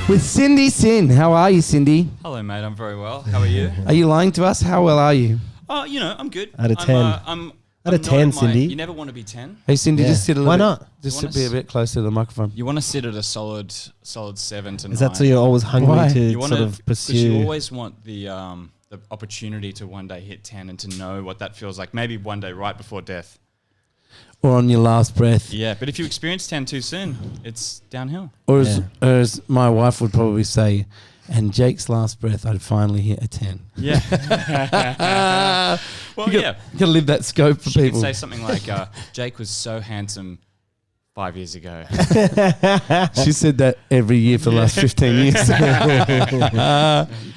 with Sindy Sinn. How are you, Sindy? Hello, mate. I'm very well. How are you? Are you lying to us? How well are you? Oh, I'm good. Out of 10. I'm Out of 10, Sindy. You never want to be 10. Hey, Sindy, Yeah. just sit a little Why bit. not? Just You wanna be a bit closer to the microphone. You want to sit at a solid 7 to 9. Is that so you're always hungry Why? to You sort wanna- of 'cause pursue? you always want the opportunity to one day hit 10 and to know what that feels like. Maybe one day right before death. Or on your last breath. Yeah, but if you experience 10 too soon, it's downhill. Or as my wife would probably say, and Jake's last breath, I'd finally hit a 10. Yeah. Well, You yeah. gotta live that scope for She could people. say something like, Jake was so handsome 5 years ago. She said that every year for the last 15 years.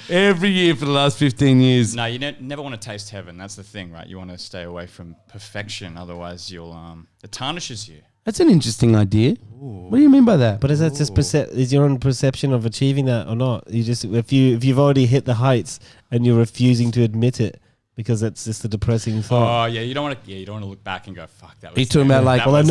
Every year for the last 15 years. No, you never want to taste heaven. That's the thing, right? You want to stay away from perfection. Otherwise, it tarnishes you. That's an interesting idea. What do you mean by that? But is that just is your own perception of achieving that or not? You just if you've already hit the heights and you're refusing to admit it because that's just a depressing thought. Oh yeah, you don't want to. Yeah, you don't want to look back and go, "Fuck, that was." Are you talking about like? Well, I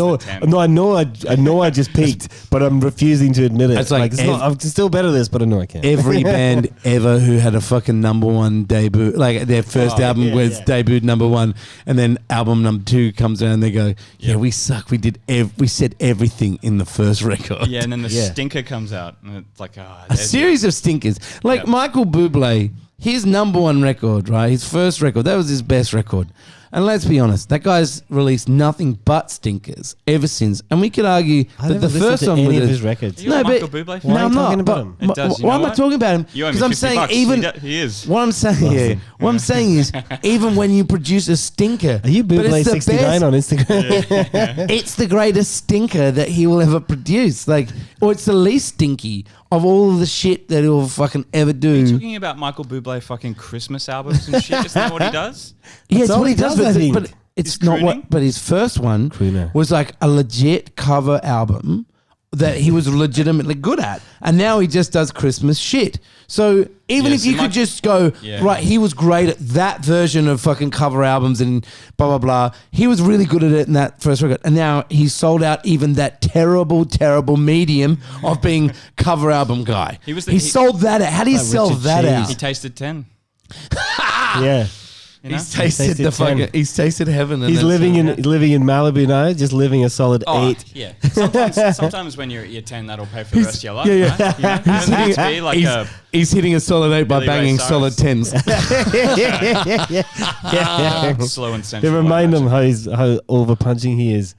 know I just peaked, but I'm refusing to admit it. It's like I'm still better at this, but I know I can't. Every band ever who had a fucking #1 debut, like their first album was debuted #1, and then album #2 comes out and they go, "Yeah, we suck. We said everything in the first record." Yeah, and then the stinker comes out, and it's like, a series of stinkers. Like Michael Buble, his #1 record, right? His first record, that was his best record. And let's be honest, that guy's released nothing but stinkers ever since. And we could argue that the first one any with of his records. You a Michael Buble fan? Why No, are I'm you not. talking about But him? It does, you why know am I what? talking about him? You owe me Because I'm 50 saying bucks. even He is. what I'm saying, what I'm saying is even when you produce a stinker, Are you but it's the Buble69 best- on Instagram? It's the greatest stinker that he will ever produce. Like, or it's the least stinky of all of the shit that he'll fucking ever Are do. you talking about Michael Buble fucking Christmas albums and shit? Isn't that what he does? Yeah, it's all what he he does, does, I think. but it's He's not crooning? what. But his first one Crooner. was like a legit cover album that he was legitimately good at, and now he just does Christmas shit. So even Yeah, if so you could just go right, he was great at that version of fucking cover albums and blah blah blah. He was really good at it in that first record, and now he's sold out even that terrible medium of being cover album guy. He sold that out. How do you Like sell Richard that Cheese. out? He tasted 10. Yeah. You know? He's tasted tasted the fucking. 10. He's tasted heaven. and He's that's- living in Malibu now, just living a solid 8. Yeah. Sometimes when you're 10, that'll pay for the rest of your life. yeah, yeah. Right? You know? It doesn't have to be like He's hitting a solid 8 by Billy Ray banging Cyrus. solid 10s. slow and They sensual. remind him how over punching he is.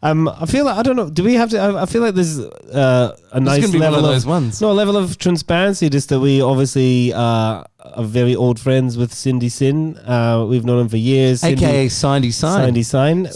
I feel like I don't know. Do we have to? I feel like there's a nice gonna be one level of those ones. No, a level of transparency. Just that we obviously are very old friends with Sindy Sinn. We've known him for years. AKA Sindy Sign. Sindy Sign.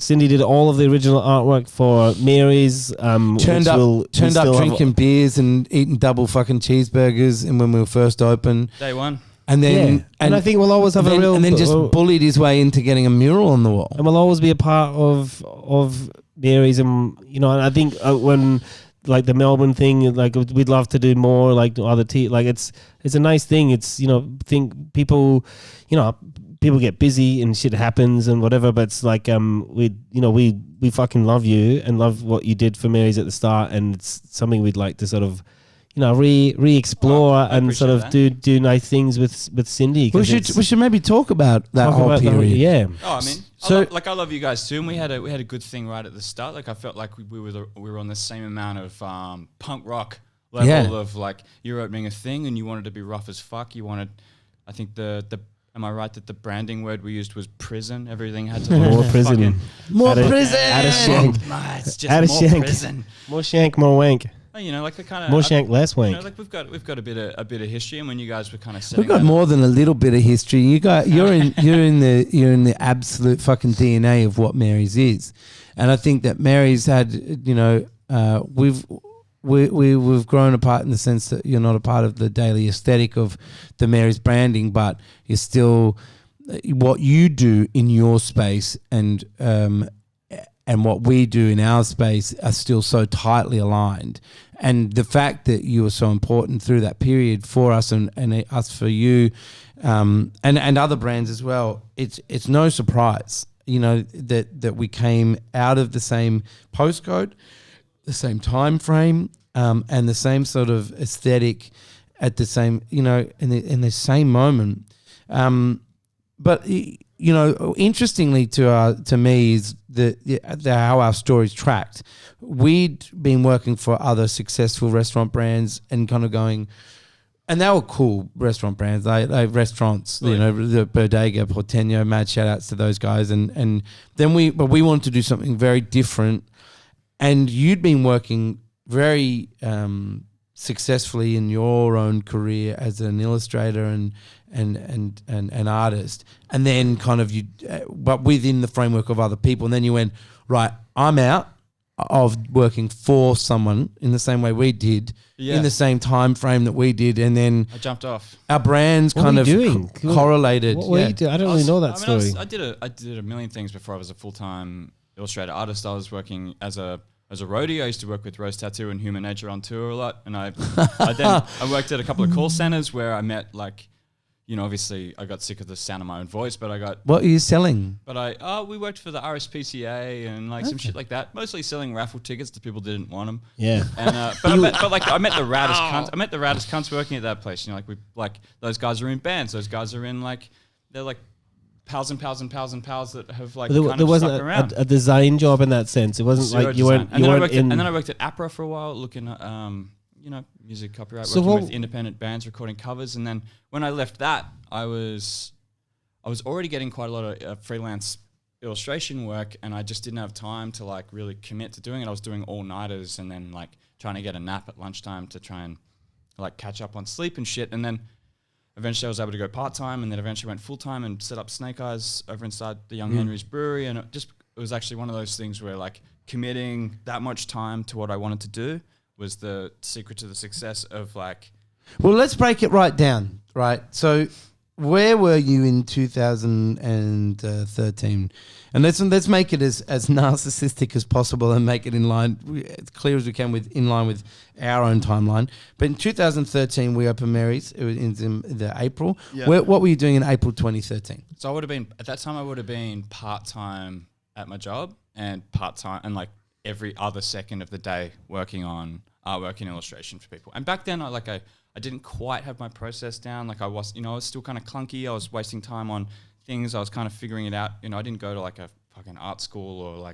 Cindy did all of the original artwork for Mary's. Turned up drinking beers and eating double fucking cheeseburgers, and when we were first open, Day one. and then and I think we'll always have a real and then just bullied his way into getting a mural on the wall. and we'll always be a part of Mary's, and and I think when like the Melbourne thing, like we'd love to do more like other like it's a nice thing. It's think people get busy and shit happens and whatever, but it's like we fucking love you and love what you did for Mary's at the start, and it's something we'd like to sort of re-explore and sort of do nice things with Sindy. We should maybe talk about that whole period. Yeah. Oh, I mean, I love you guys too, and we had a good thing right at the start. Like I felt like we were on the same amount of punk rock level of like you're opening a thing and you wanted to be rough as fuck. You wanted, I think the am I right that the branding word we used was prison? Everything had to More prison. More prison. Add a shank. It's just Add a more shank. prison. More shank, more wank. Like the kind of More shank, less wank. Like we've got a bit of history, and when you guys were kind of We've got more than a little bit of history. You're in the absolute fucking DNA of what Mary's is, and I think that Mary's had we've grown apart in the sense that you're not a part of the daily aesthetic of the Mary's branding, but you're still what you do in your space and what we do in our space are still so tightly aligned. And the fact that you were so important through that period for us and us for you, and other brands as well, it's no surprise, that we came out of the same postcode, the same time frame, and the same sort of aesthetic at the same, in the same moment. But interestingly to me is how our stories tracked. We'd been working for other successful restaurant brands and kind of going, and they were cool restaurant brands. They restaurants, the Bodega, Porteño, mad shout outs to those guys. And then we wanted to do something very different. And you'd been working very successfully in your own career as an illustrator and an artist, and then kind of but within the framework of other people. And then you went, right, I'm out of working for someone in the same way we did, in the same time frame that we did, and then I jumped off. Our brands What kind were of you doing? correlated. What were you doing? I don't really know that story. I did a million things before I was a full-time illustrator artist. I was working as a roadie. I used to work with Rose Tattoo and Human Nature on tour a lot, and I worked at a couple of call centers where I met obviously I got sick of the sound of my own voice, but I got... What are you selling? But we worked for the RSPCA and some shit like that. Mostly selling raffle tickets to people who didn't want them. Yeah. And I met the raddest cunts. I met the raddest cunts working at that place. Those guys are in bands. Those guys are in they're like pals and pals and pals and pals that have there stuck wasn't around. a design job in that sense. It wasn't Zero like you design. weren't. And then I worked at APRA for a while, looking at music copyright, working with independent bands, recording covers. And then when I left that, I was already getting quite a lot of freelance illustration work, and I just didn't have time to really commit to doing it. I was doing all-nighters and then trying to get a nap at lunchtime to try and catch up on sleep and shit. And then eventually I was able to go part-time, and then eventually went full-time and set up Snake Eyes over inside the Young Henry's Brewery. And it was actually one of those things where committing that much time to what I wanted to do was the secret to the success of Well, let's break it right down, right? So where were you in 2013? And let's make it as narcissistic as possible and make it in line, as clear as we can, in line with our own timeline. But in 2013, we opened Mary's. It was in the April. Yeah. What were you doing in April 2013? So I would have been, at that time, I would have been part-time at my job and part-time and every other second of the day working on artwork and illustration for people. And back then, I didn't quite have my process down. I was still kind of clunky. I was wasting time on things. I was kind of figuring it out. I didn't go to a fucking art school or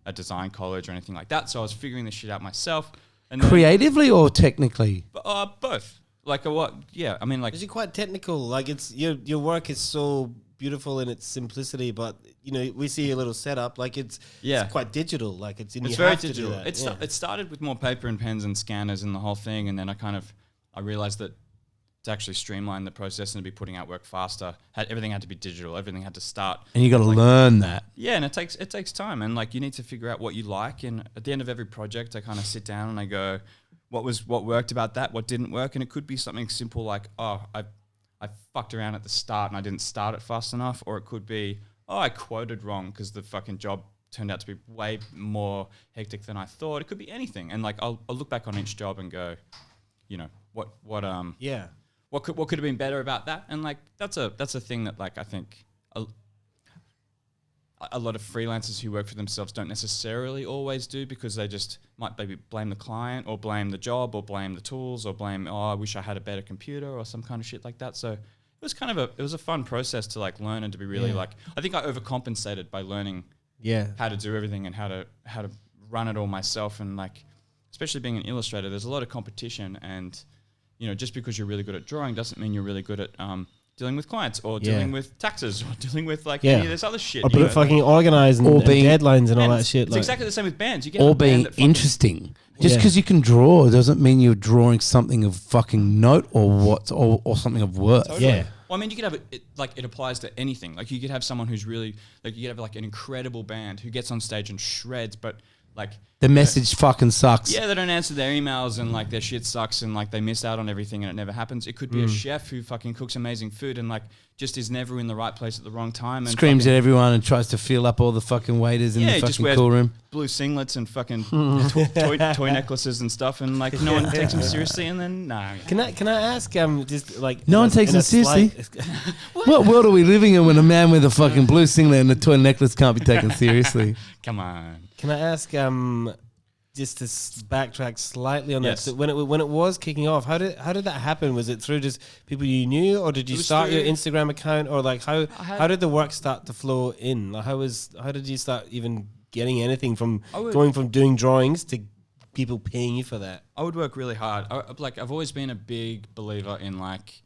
a design college or anything like that. So I was figuring this shit out myself. And Creatively or technically? Both. What? Yeah. I mean, Is it quite technical? It's your work is so beautiful in its simplicity, but we see a little setup. It's quite digital. It's very digital. It started with more paper and pens and scanners and the whole thing, and then I realized that to actually streamline the process and to be putting out work faster, everything had to be digital. Everything had to start. And you got to learn that. Yeah, and it takes time, and you need to figure out what you like. And at the end of every project, I kind of sit down and I go, what worked about that? What didn't work? And it could be something simple like, I fucked around at the start and I didn't start it fast enough, or it could be, I quoted wrong because the fucking job turned out to be way more hectic than I thought. It could be anything, and I'll look back on each job and go, what could have been better about that? And that's a thing that I think a lot of freelancers who work for themselves don't necessarily always do, because they just might maybe blame the client or blame the job or blame the tools or blame, I wish I had a better computer or some kind of shit like that. So it was it was a fun process to learn and to be really I think I overcompensated by learning how to do everything and how to run it all myself. And especially being an illustrator, there's a lot of competition, and just because you're really good at drawing doesn't mean you're really good at dealing with clients or dealing with taxes or dealing with any of this other shit. Or fucking organizing and deadlines and all that shit. It's exactly the same with bands. You get or being interesting. Just because you can draw doesn't mean you're drawing something of fucking note or something of worth. Totally. Yeah. Well, I mean, you could have it applies to anything. You could have someone who's really, you could have an incredible band who gets on stage and shreds, but the message fucking sucks. Yeah, they don't answer their emails and their shit sucks and they miss out on everything and it never happens. It could be a chef who fucking cooks amazing food and just is never in the right place at the wrong time and screams at everyone and tries to fill up all the fucking waiters in the fucking cool room. Blue singlets and fucking toy necklaces and stuff, and no one takes him seriously. And then Can I ask just no one takes him seriously? What world are we living in when a man with a fucking blue singlet and a toy necklace can't be taken seriously? Come on. Can I ask just to backtrack slightly on Yes. that. So when it was kicking off, how did that happen? Was it through just people you knew, or did you start your Instagram account, or like how did the work start to flow in? Like how did you start even getting anything from going from doing drawings to people paying you for that? I would work really hard. I've always been a big believer in like,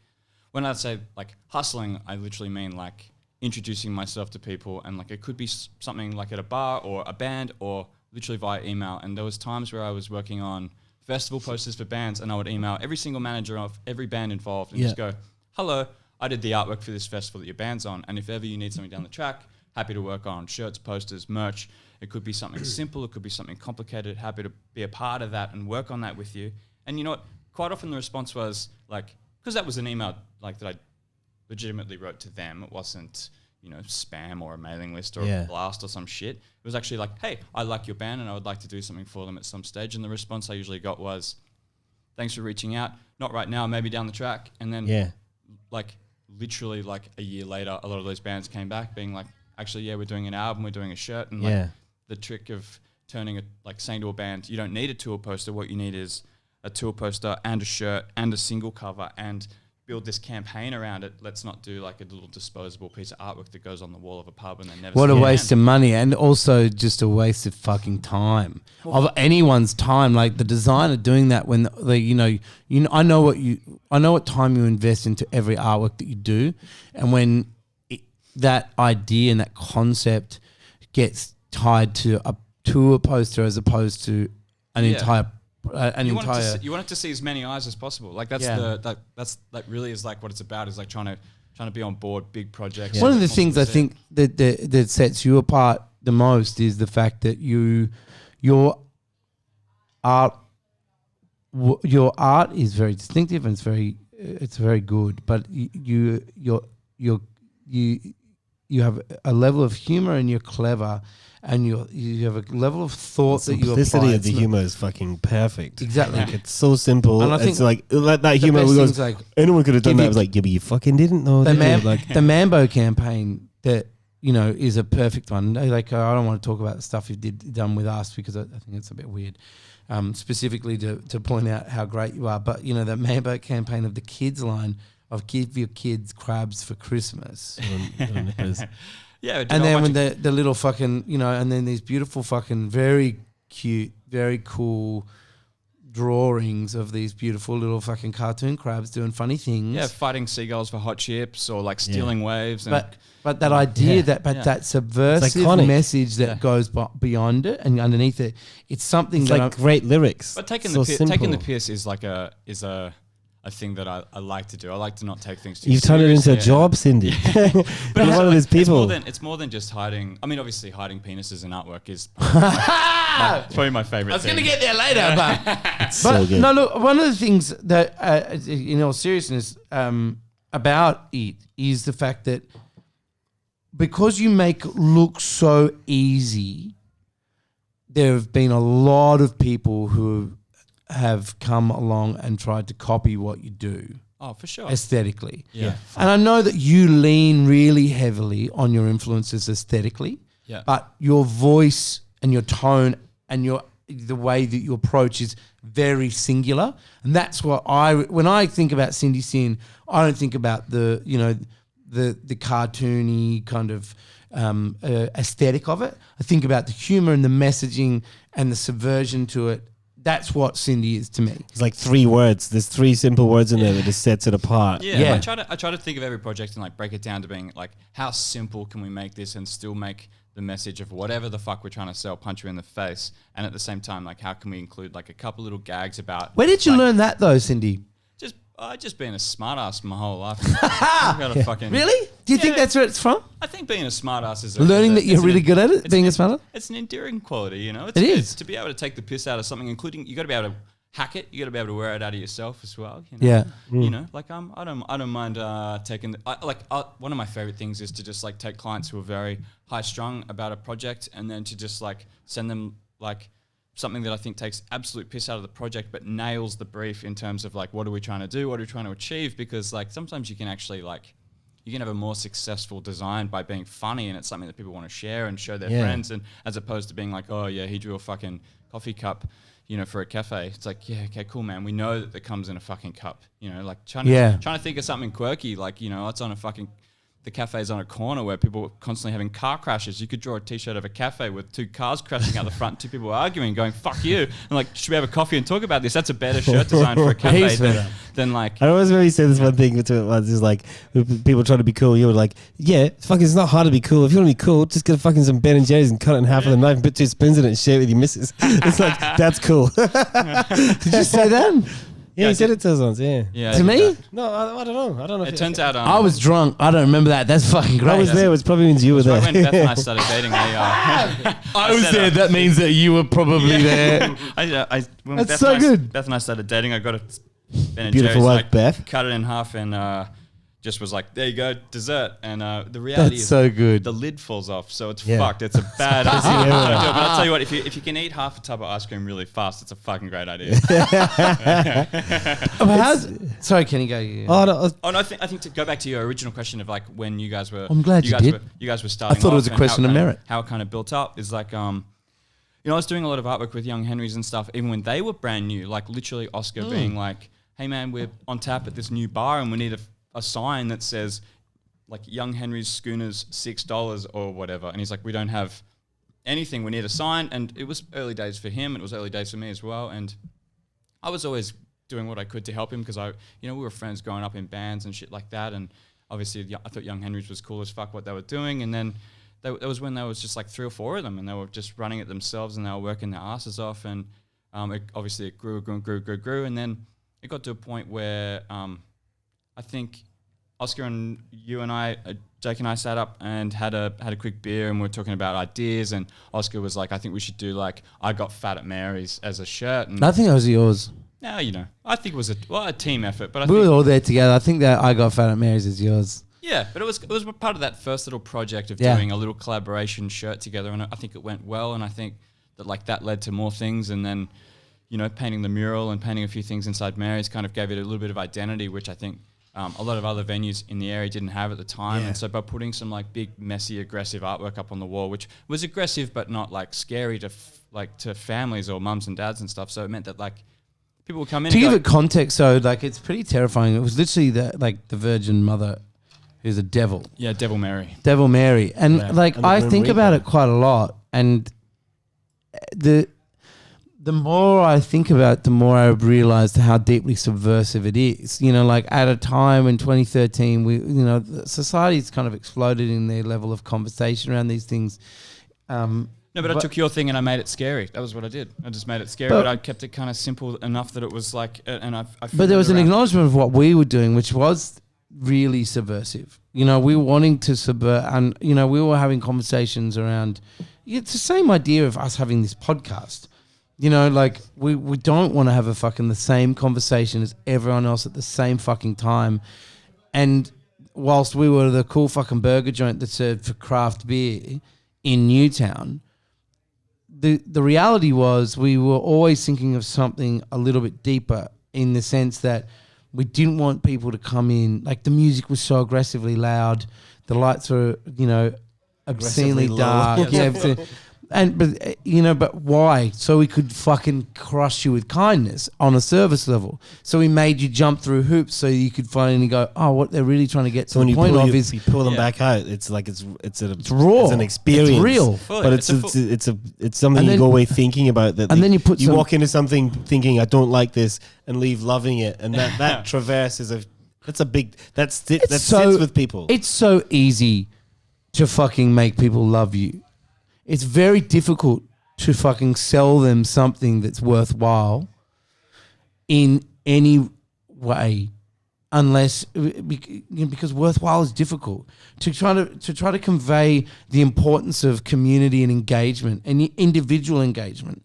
when I say like hustling, I literally mean like introducing myself to people, and like it could be something like at a bar or a band or literally via email. And there was times where I was working on festival posters for bands, and I would email every single manager of every band involved and just go, hello, I did the artwork for this festival that your band's on, and if ever you need something down the track, happy to work on shirts, posters, merch. It could be something simple, it could be something complicated, happy to be a part of that and work on that with you. And you know what, quite often the response was like, because that was an email like that I legitimately wrote to them, it wasn't, you know, spam or a mailing list or a blast or some shit. It was actually like, hey, I like your band and I would like to do something for them at some stage. And the response I usually got was, thanks for reaching out, not right now, maybe down the track. And then like literally like a year later, a lot of those bands came back being like, actually, yeah, we're doing an album, we're doing a shirt. And like the trick of turning saying to a band, you don't need a tour poster, what you need is a tour poster and a shirt and a single cover and build this campaign around it. Let's not do like a little disposable piece of artwork that goes on the wall of a pub and then never. What a waste of money, and also just a waste of fucking time, of anyone's time. Like the designer doing that when they, I know what time you invest into every artwork that you do, and when that idea and that concept gets tied to a tour poster as opposed to an entire. You want it to see as many eyes as possible. Like that's that really is like what it's about. Is like trying to be on board big projects. One of the things I think that sets you apart the most is the fact that your art is very distinctive and it's very good. But you have a level of humor and you're clever. And you have a level of thought that you apply. The simplicity of the humor is fucking perfect. Exactly. Like it's so simple. And I think it's like that humor. Like, anyone could have done that. I was like, yeah, but you fucking didn't know. The Mambo campaign that is a perfect one. Like I don't want to talk about the stuff you've done with us because I think it's a bit weird. Specifically to point out how great you are, but the Mambo campaign of the kids line of give your kids crabs for Christmas. Yeah, and then when the little fucking, and then these beautiful fucking very cute, very cool drawings of these beautiful little fucking cartoon crabs doing funny things. Yeah, fighting seagulls for hot chips or like stealing waves. And but that idea, that subversive message that goes beyond it and underneath it, it's something it's like great lyrics. But taking the piss is like a thing that I like to do. I like to not take things too seriously. You've turned it into a job, Sindy. But you're one of those people. It's more than just hiding. I mean, obviously, hiding penises in artwork is probably my favorite thing. I was going to get there later, but so good. No, look, one of the things that, in all seriousness, about it is the fact that because you make it look so easy, there have been a lot of people who have come along and tried to copy what you do. Oh, for sure. Aesthetically. Yeah. And I know that you lean really heavily on your influences aesthetically. Yeah. But your voice and your tone and the way that you approach is very singular. And that's what when I think about Sindy Sinn, I don't think about the cartoony kind of aesthetic of it. I think about the humor and the messaging and the subversion to it. That's what Sindy is to me. It's like 3 words. There's 3 simple words in there that just sets it apart. Yeah. I try to think of every project and like break it down to being like, how simple can we make this and still make the message of whatever the fuck we're trying to sell punch you in the face, and at the same time, like, how can we include like a couple little gags about. Where did you learn that though, Sindy? Just being a smartass my whole life. Fucking really? Do you think that's where it's from? I think being a smartass is learning that you're really good at it. Being a smartass. It's an endearing quality, It is to be able to take the piss out of something, including you got to be able to hack it. You got to be able to wear it out of yourself as well. Yeah. Like I don't mind taking. One of my favorite things is to just like take clients who are very high strung about a project, and then to just like send them like something that I think takes absolute piss out of the project but nails the brief in terms of like, what are we trying to do? What are we trying to achieve? Because like sometimes you can actually like, you can have a more successful design by being funny, and it's something that people want to share and show their Yeah. friends, and as opposed to being like, oh yeah, he drew a fucking coffee cup, you know, for a cafe. It's like, yeah, okay, cool, man. We know that it comes in a fucking cup, you know, like trying to think of something quirky, like, you know, it's on a fucking, the cafe's on a corner where people are constantly having car crashes. You could draw a t-shirt of a cafe with 2 cars crashing out the front, 2 people arguing, going, fuck you. And like, should we have a coffee and talk about this? That's a better shirt design for a cafe than like... I always remember you said this one thing to it once, is like, people trying to be cool, you were like, yeah, fucking it's not hard to be cool. If you want to be cool, just get fucking some Ben & Jerry's and cut it in half with a knife and put 2 spoons in it and share it with your missus. It's like, that's cool. Did you say that? Yeah, he said it to us once, yeah. To me? No, I don't know. I don't know. It turns out... I was drunk. I don't remember that. That's fucking great. I was there. It probably means you were there. Right when Beth and I started dating, I was there. That means that you were probably there. When That's Beth so and good. Beth and I started dating, I got a Ben & Beautiful Jerry's, wife, like, Beth. cut it in half and just was like, there you go, dessert. And the reality That's is so good. the lid falls off, so it's Yeah. fucked. It's a bad idea. But I'll tell you what, if you can eat half a tub of ice cream really fast, it's a fucking great idea. Sorry, Kenny, go. Yeah. Oh, no, Oh no, I think to go back to your original question of like when you guys were, I'm glad you did. You guys were starting. I thought it was off a and question of merit. How it kind of built up is like, you know, I was doing a lot of artwork with Young Henrys and stuff, even when they were brand new. Like literally, Oscar being like, "Hey man, we're on tap at this new bar, and we need a sign that says like Young Henry's Schooners $6 or whatever." And he's like, "We don't have anything. We need a sign." And it was early days for him. It was early days for me as well. And I was always doing what I could to help him because we were friends growing up in bands and shit like that. And obviously, I thought Young Henrys was cool as fuck what they were doing. And then that was when there was just like 3 or 4 of them, and they were just running it themselves, and they were working their asses off. And it grew, and then it got to a point where I think Oscar and you and I, Jake and I sat up and had a quick beer, and we were talking about ideas. And Oscar was like, "I think we should do like I Got Fat at Mary's as a shirt." And I think it was yours. now, you know, I think it was a team effort, but I We think were all there together. I think that I Got Fat at Mary's is yours. yeah, but it was part of that first little project of Yeah. doing a little collaboration shirt together, and I think it went well, and I think that like that led to more things, and then, you know, painting the mural and painting a few things inside Mary's kind of gave it a little bit of identity, which I think a lot of other venues in the area didn't have at the time. Yeah. And so by putting some like big, messy, aggressive artwork up on the wall, which was aggressive but not like scary to families or mums and dads and stuff, so it meant that like people would come in To and give go, it context, so like it's pretty terrifying. It was literally the Virgin Mother, who's a devil, yeah, Devil Mary. Devil Mary, and Yeah. like And the I Grim think about Reaper. it quite a lot, and the more I think about it, the more I realized how deeply subversive it is. You know, like at a time in 2013, society's kind of exploded in their level of conversation around these things. No, but I took your thing and I made it scary. That was what I did. I just made it scary, but I kept it kind of simple enough that it was like, and I But there was an acknowledgement of what we were doing, which was really subversive. You know, we were wanting to subvert, and, you know, we were having conversations around, it's the same idea of us having this podcast. You know, like we don't want to have the same conversation as everyone else at the same fucking time. And whilst we were the cool fucking burger joint that served for craft beer in Newtown, the reality was we were always thinking of something a little bit deeper, in the sense that we didn't want people to come in. Like the music was so aggressively loud, the lights were, you know, obscenely Aggressively low. dark. Yeah, but why? So we could fucking crush you with kindness on a service level. So we made you jump through hoops so you could finally go, oh, what they're really trying to get So to when the you point pull, of is you pull them Yeah. back out, it's like it's raw. It's an experience. It's real. Fully. But It's it's something And you then- go away thinking about. That and then you put you some- walk into something thinking I don't like this and leave loving it, and that traverse is that sits with people. It's so easy to fucking make people love you. It's very difficult to fucking sell them something that's worthwhile in any way, unless because worthwhile is difficult to try to convey the importance of community and engagement and individual engagement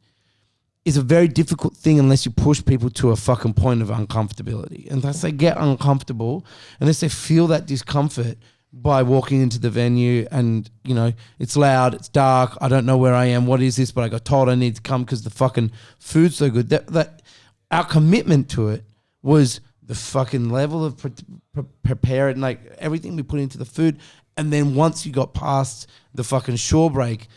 is a very difficult thing unless you push people to a fucking point of uncomfortability. Unless they get uncomfortable, unless they feel that discomfort by walking into the venue and, you know, it's loud, it's dark, I don't know where I am, what is this, but I got told I need to come because the fucking food's so good. That our commitment to it was the fucking level of preparing, like everything we put into the food. And then once you got past the fucking shore break,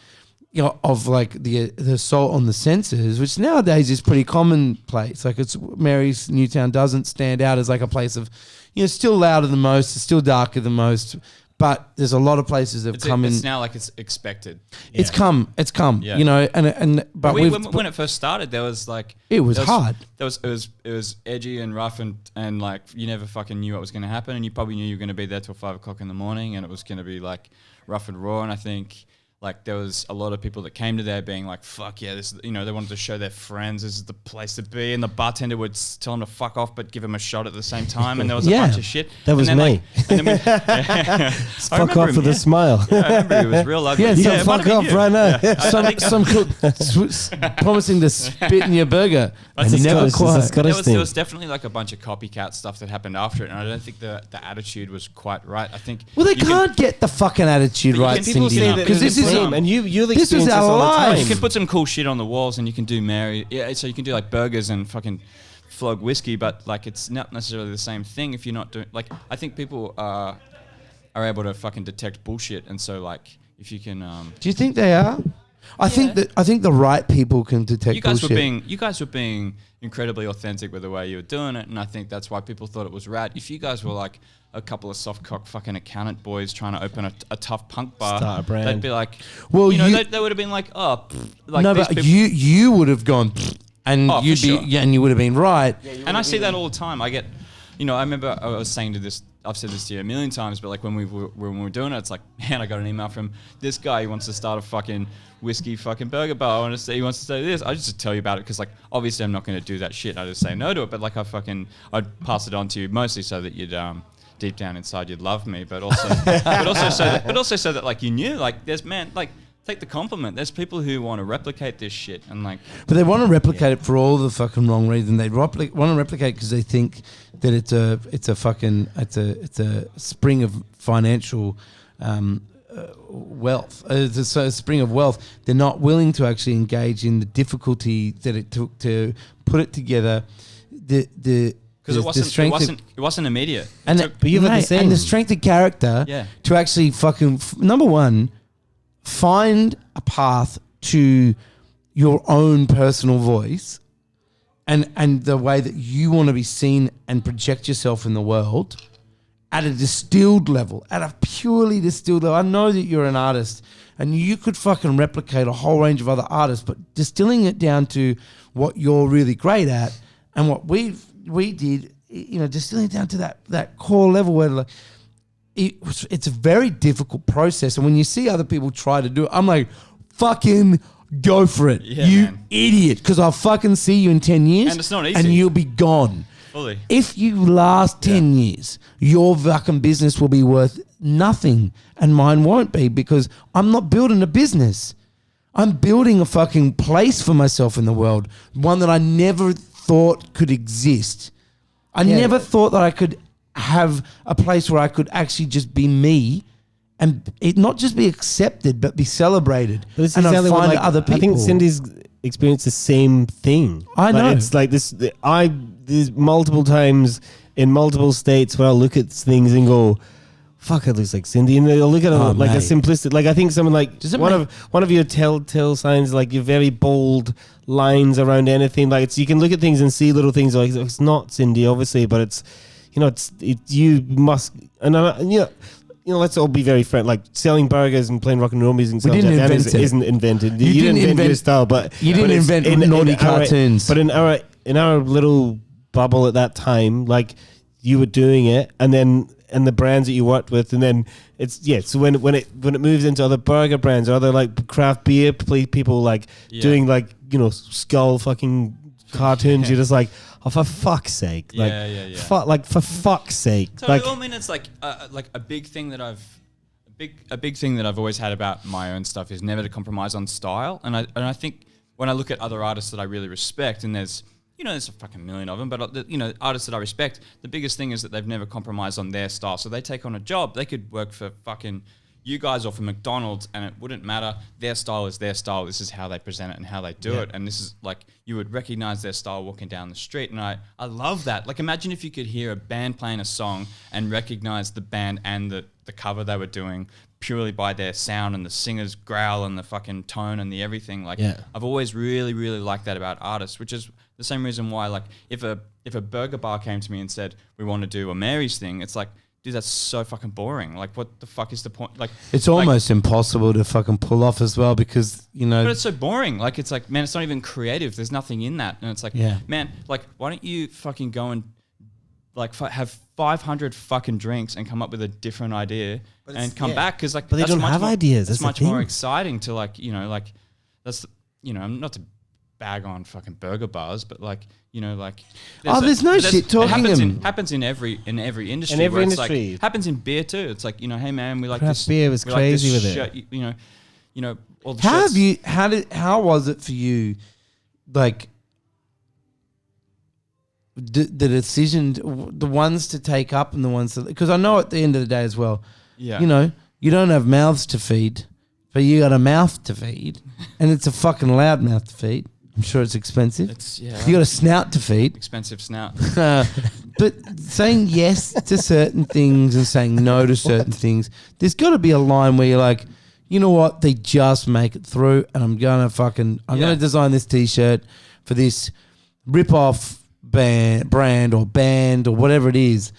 you know, of like the assault on the senses, which nowadays is pretty commonplace. Like it's Mary's Newtown doesn't stand out as like a place of, you know, still louder than most, it's still darker than most, but there's a lot of places that have come in. It's now like it's expected. Yeah. It's come, yeah. you know, but when it first started, there was like it was hard. It was edgy and rough and like you never fucking knew what was going to happen, and you probably knew you were going to be there till 5 o'clock in the morning, and it was going to be like rough and raw. And I think like there was a lot of people that came to there being like, fuck yeah, this, you know, they wanted to show their friends this is the place to be, and the bartender would tell them to fuck off but give them a shot at the same time, and there was a bunch of shit. That was me. Fuck off with a smile. Yeah, I remember he was real ugly. Yeah, fuck off right now. Some cook promising to spit in your burger. And never quite. There was definitely like a bunch of copycat stuff that happened after it, and I don't think the attitude was quite right. I think they can't get the fucking attitude right, Sindy, because this is and you'll this is our all the life. time. You can put some cool shit on the walls, and you can do so you can do like burgers and fucking flog whiskey, but like it's not necessarily the same thing if you're not doing like. I think people are able to fucking detect bullshit, and so like if you can. Do you think they are? I think the right people can detect bullshit. You guys were being incredibly authentic with the way you were doing it, and I think that's why people thought it was rad. If you guys were like a couple of soft cock fucking accountant boys trying to open a tough punk bar, start a brand, they'd be like, well, you know, they would have been like, oh, like no, but you would have gone, and you'd be, yeah, and you would have been right. Yeah, and I see that all the time. I get, you know, I remember I was saying to this. I've said this to you a million times, but like when we were doing it, it's like, man, I got an email from this guy. He wants to start a fucking whiskey fucking burger bar. He wants to say this. I just tell you about it because like obviously I'm not going to do that shit. I just say no to it, but like I'd pass it on to you mostly so that you'd deep down inside you'd love me, but also so that like you knew like there's take the compliment. There's people who want to replicate this shit and like. But they want to replicate it for all the fucking wrong reason. They want to replicate because they think that it's a spring of financial wealth. It's a spring of wealth. They're not willing to actually engage in the difficulty that it took to put it together. Because it wasn't immediate. And the strength of character to actually fucking number one. Find a path to your own personal voice and the way that you want to be seen and project yourself in the world at a distilled level, at a purely distilled level. I know that you're an artist and you could fucking replicate a whole range of other artists, but distilling it down to what you're really great at and what we did, you know, distilling it down to that core level where like, it's a very difficult process, and when you see other people try to do it, I'm like, fucking go for it, you idiot, because I'll fucking see you in 10 years, and it's not easy, and you'll be gone. Fully. If you last 10 years, your fucking business will be worth nothing, and mine won't be, because I'm not building a business. I'm building a fucking place for myself in the world, one that I never thought could exist. I never thought that I could have a place where I could actually just be me and it not just be accepted but be celebrated. But and I find other people. I think Cindy's experienced the same thing. I know. It's like this. There's multiple times in multiple states where I look at things and go, "Fuck, it looks like Sindy," and I'll look at it like a simplistic. Like I think someone like one of your telltale signs, like your very bold lines around anything. Like it's, you can look at things and see little things like it's not Sindy, obviously, but it's. You know, you must, and you know, let's all be very frank. Like selling burgers and playing rock and roll music, isn't invented. You didn't invent your style, but you didn't invent naughty cartoons. But in our little bubble at that time, like you were doing it, and the brands that you worked with, and then So when it moves into other burger brands or other like craft beer people like doing like, you know, skull fucking cartoons, you're just like, oh, for fuck's sake. For fuck's sake. So I mean, it's like a big thing that I've always had about my own stuff is never to compromise on style. And I think when I look at other artists that I really respect, and there's a fucking million of them, but you know, artists that I respect, the biggest thing is that they've never compromised on their style. So they take on a job, they could work for fucking, you guys or for McDonald's, and it wouldn't matter. Their style is their style. This is how they present it and how they do it. And this is like, you would recognize their style walking down the street. And I love that. Like, imagine if you could hear a band playing a song and recognize the band and the cover they were doing purely by their sound and the singer's growl and the fucking tone and the everything. Like, I've always really, really liked that about artists, which is the same reason why, like, if a burger bar came to me and said, we want to do a Mary's thing, it's like, dude, that's so fucking boring. Like, what the fuck is the point? Like, it's almost impossible to fucking pull off as well, because, you know. But it's so boring. Like, it's like, man, it's not even creative. There's nothing in that. And it's like, man, like, why don't you fucking go and like have 500 fucking drinks and come up with a different idea and come back? Because like, but they don't have ideas. It's much more exciting to, like, you know, like, that's, you know, not to bag on fucking burger bars, but like, you know, like, there's no shit talking. It happens in every industry. In every industry, like, happens in beer too. It's like, you know, hey man, we like craft this. Beer was crazy with it. You know, all the how was it for you? Like, the decision, the ones to take up and the ones that, because I know at the end of the day as well, you know, you don't have mouths to feed, but you got a mouth to feed, and it's a fucking loud mouth to feed. I'm sure it's expensive. You got a snout to feed. Expensive snout. But saying yes to certain things and saying no to certain things, there's got to be a line where you're like, you know what, they just make it through, and I'm gonna design this T-shirt for this rip-off brand or band or whatever it is.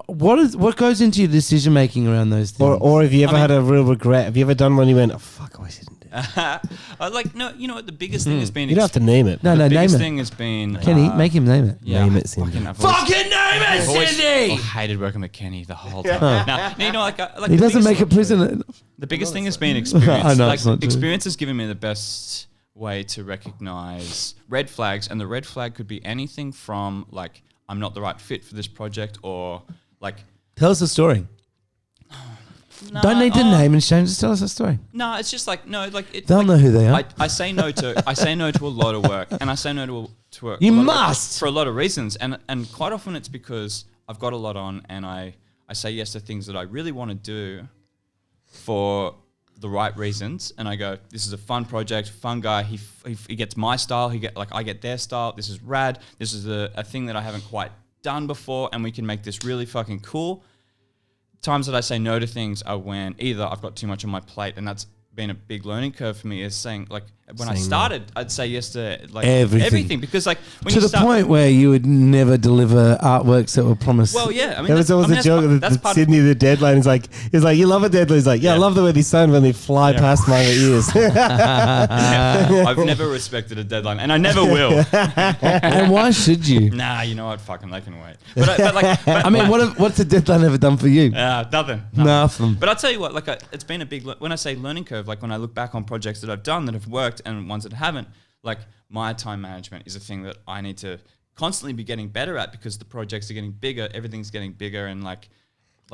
What goes into your decision making around those things? Or have you ever had a real regret? Have you ever done one you went, oh fuck, I didn't do it? Like, no, you know what? The biggest thing has been. You don't have to name it. No, name it. The biggest thing has been. Kenny, make him name it. Yeah, name it, Sindy. Fucking name it, Sindy! I hated working with Kenny the whole time. No, you know, like he doesn't make a prison. The biggest thing has been experience. I know, like, it's not true. experience has given me the best way to recognize red flags, and the red flag could be anything from, like, I'm not the right fit for this project, or like, tell us a story. Don't need to name and shame. Just tell us a story. No, it's just like, no, like, they'll know who they are. I say no to a lot of work, and I say no to work. You must, for a lot of reasons, and quite often it's because I've got a lot on, and I say yes to things that I really want to do for the right reasons, and I go, this is a fun project, fun guy. He gets my style. I get their style. This is rad. This is a thing that I haven't quite done before, and we can make this really fucking cool. Times that I say no to things are when either I've got too much on my plate, and that's been a big learning curve for me, is saying, like, when I started, I'd say yes to, like, everything, because, like, when to the point where you would never deliver artworks that were promised. Well, yeah, I mean, there was always a joke that Sydney, the deadline, is like, you love a deadline. He's like, I love the way they sound when they fly past my ears. I've never respected a deadline, and I never will. And why should you? Nah, you know what? Fucking, they can wait. But I mean, what's a deadline ever done for you? Nothing. But I'll tell you what, like, it's been a big, when I say learning curve, like, when I look back on projects that I've done that have worked and ones that haven't, like, my time management is a thing that I need to constantly be getting better at, because the projects are getting bigger, everything's getting bigger, and like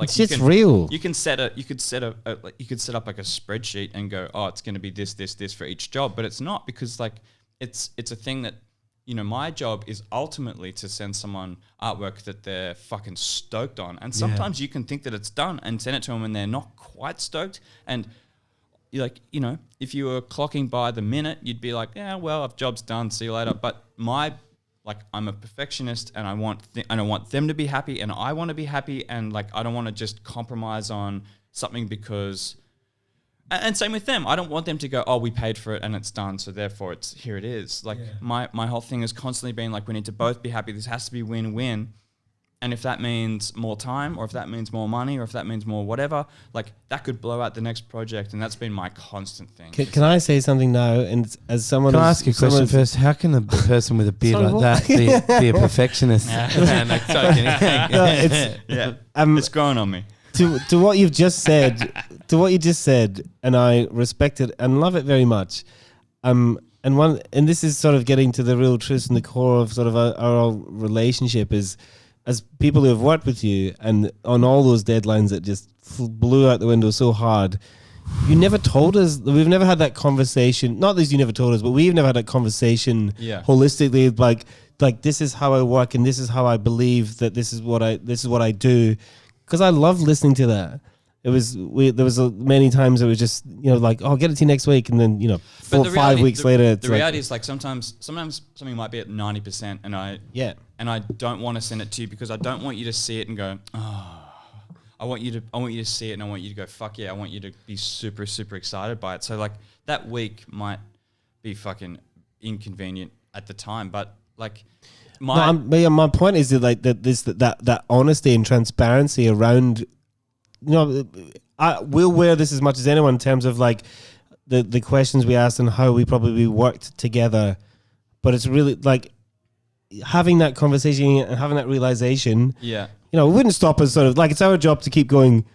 it's just real. You could set up like a spreadsheet and go, oh, it's going to be this for each job, but it's not, because like it's a thing that, you know, my job is ultimately to send someone artwork that they're fucking stoked on, and sometimes you can think that it's done and send it to them and they're not quite stoked, and you're like, you know, if you were clocking by the minute, you'd be like, yeah, well, I've job's done, see you later. But I'm a perfectionist, and I want them to be happy, and I want to be happy, and like, I don't want to just compromise on something because, and same with them. I don't want them to go, oh, we paid for it and it's done, so therefore here it is. Like, my whole thing is constantly being like, we need to both be happy. This has to be win-win. And if that means more time, or if that means more money, or if that means more whatever, like, that could blow out the next project, and that's been my constant thing. Can I say something now? And as someone, can I ask you a question first? How can a person with a beard like that be a perfectionist? It's growing on me. To what you've just said, and I respect it and love it very much. And this is sort of getting to the real truth and the core of sort of our relationship is, as people who have worked with you and on all those deadlines that just blew out the window so hard, you never told us. We've never had that conversation. Not that you never told us, but we've never had that conversation holistically. Like this is how I work, and this is how I believe that this is what I do. Because I love listening to that. there was many times it was just, you know, like, oh, I'll get it to you next week. And then, you know, 5 weeks later. It's the reality is like sometimes something might be at 90% and I don't want to send it to you because I don't want you to see it and go, oh. I want you to see it and I want you to go, fuck yeah, I want you to be super, super excited by it. So like that week might be fucking inconvenient at the time, but like my point is that honesty and transparency around, you know, we'll wear this as much as anyone in terms of like the questions we asked and how we probably worked together. But it's really like having that conversation and having that realization. Yeah. You know, it wouldn't stop us sort of like it's our job to keep going,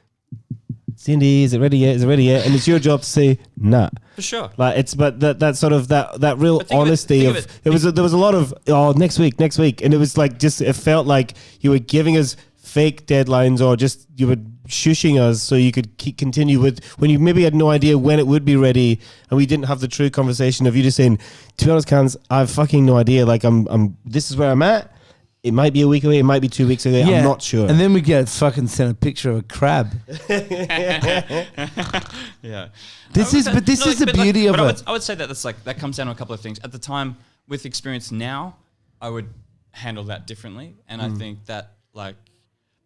Sindy, is it ready yet? Is it ready yet? And it's your job to say, nah. For sure. Like it's, but that sort of that real honesty there was a lot of, next week. And it was like, just, it felt like you were giving us fake deadlines or just you were shushing us so you could continue with when you maybe had no idea when it would be ready and we didn't have the true conversation of you just saying, to be honest, Cans, I have fucking no idea. Like this is where I'm at. It might be a week away. It might be 2 weeks away. Yeah. I'm not sure. And then we get fucking sent a picture of a crab. Yeah. This is the beauty of it. I would say that comes down to a couple of things. At the time, with experience now, I would handle that differently. And I think that like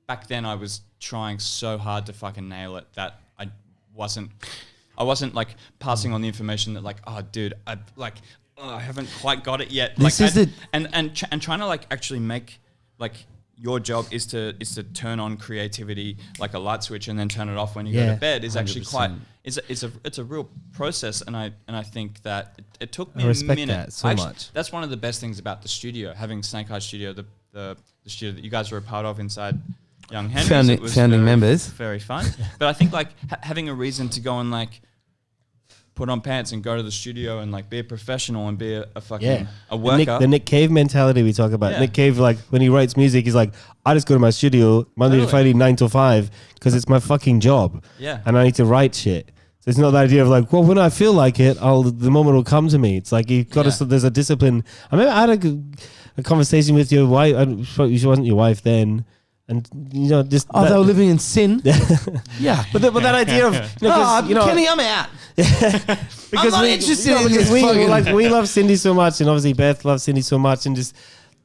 back then I was trying so hard to fucking nail it that I wasn't like passing on the information that like, oh dude, I haven't quite got it yet. And trying to like actually make like your job is to turn on creativity like a light switch and then turn it off when you go to bed is 100%. Actually quite it's a real process and I think that it took me a minute. That so much. That's one of the best things about the studio, having Snake Eye Studio, the studio that you guys were a part of inside Young Henry's. Founding members. Very fun. But I think like having a reason to go and like put on pants and go to the studio and like be a professional and be a fucking a worker. The Nick Cave mentality we talk about. Yeah. Nick Cave, like when he writes music, he's like, I just go to my studio Monday to Friday 9 till 5 because it's my fucking job. Yeah. And I need to write shit. So it's not the idea of like, well, when I feel like it, the moment will come to me. It's like you've got to. There's a discipline. I remember I had a conversation with your wife. She wasn't your wife then. And you know, just they were living in Sinn. Yeah, but that idea of Kenny, I'm out. Because I'm not interested in this. We love Sindy so much, and obviously Beth loves Sindy so much, and just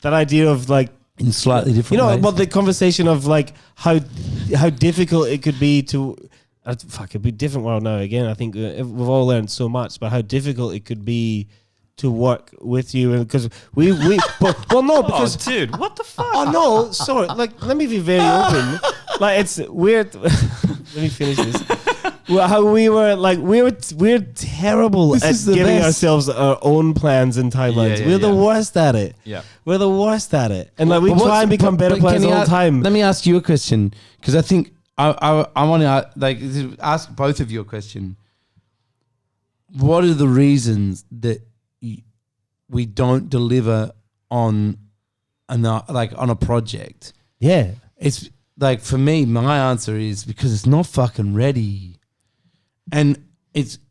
that idea of like in slightly different ways. But the conversation of like how difficult it could be to it'd be a different world now. Again, I think we've all learned so much, but how difficult it could be to work with you, and because because dude, what the fuck? Oh no, sorry. Like, let me be very open. Like, it's weird. Let me finish this. How we were terrible at giving ourselves our own plans and timelines. We're the worst at it. Yeah, we're the worst at it, and like we try and become better plans all the time. Let me ask you a question, because I think I want to ask both of you a question. What are the reasons that we don't deliver on a project? Yeah, it's like, for me, my answer is because it's not fucking ready, and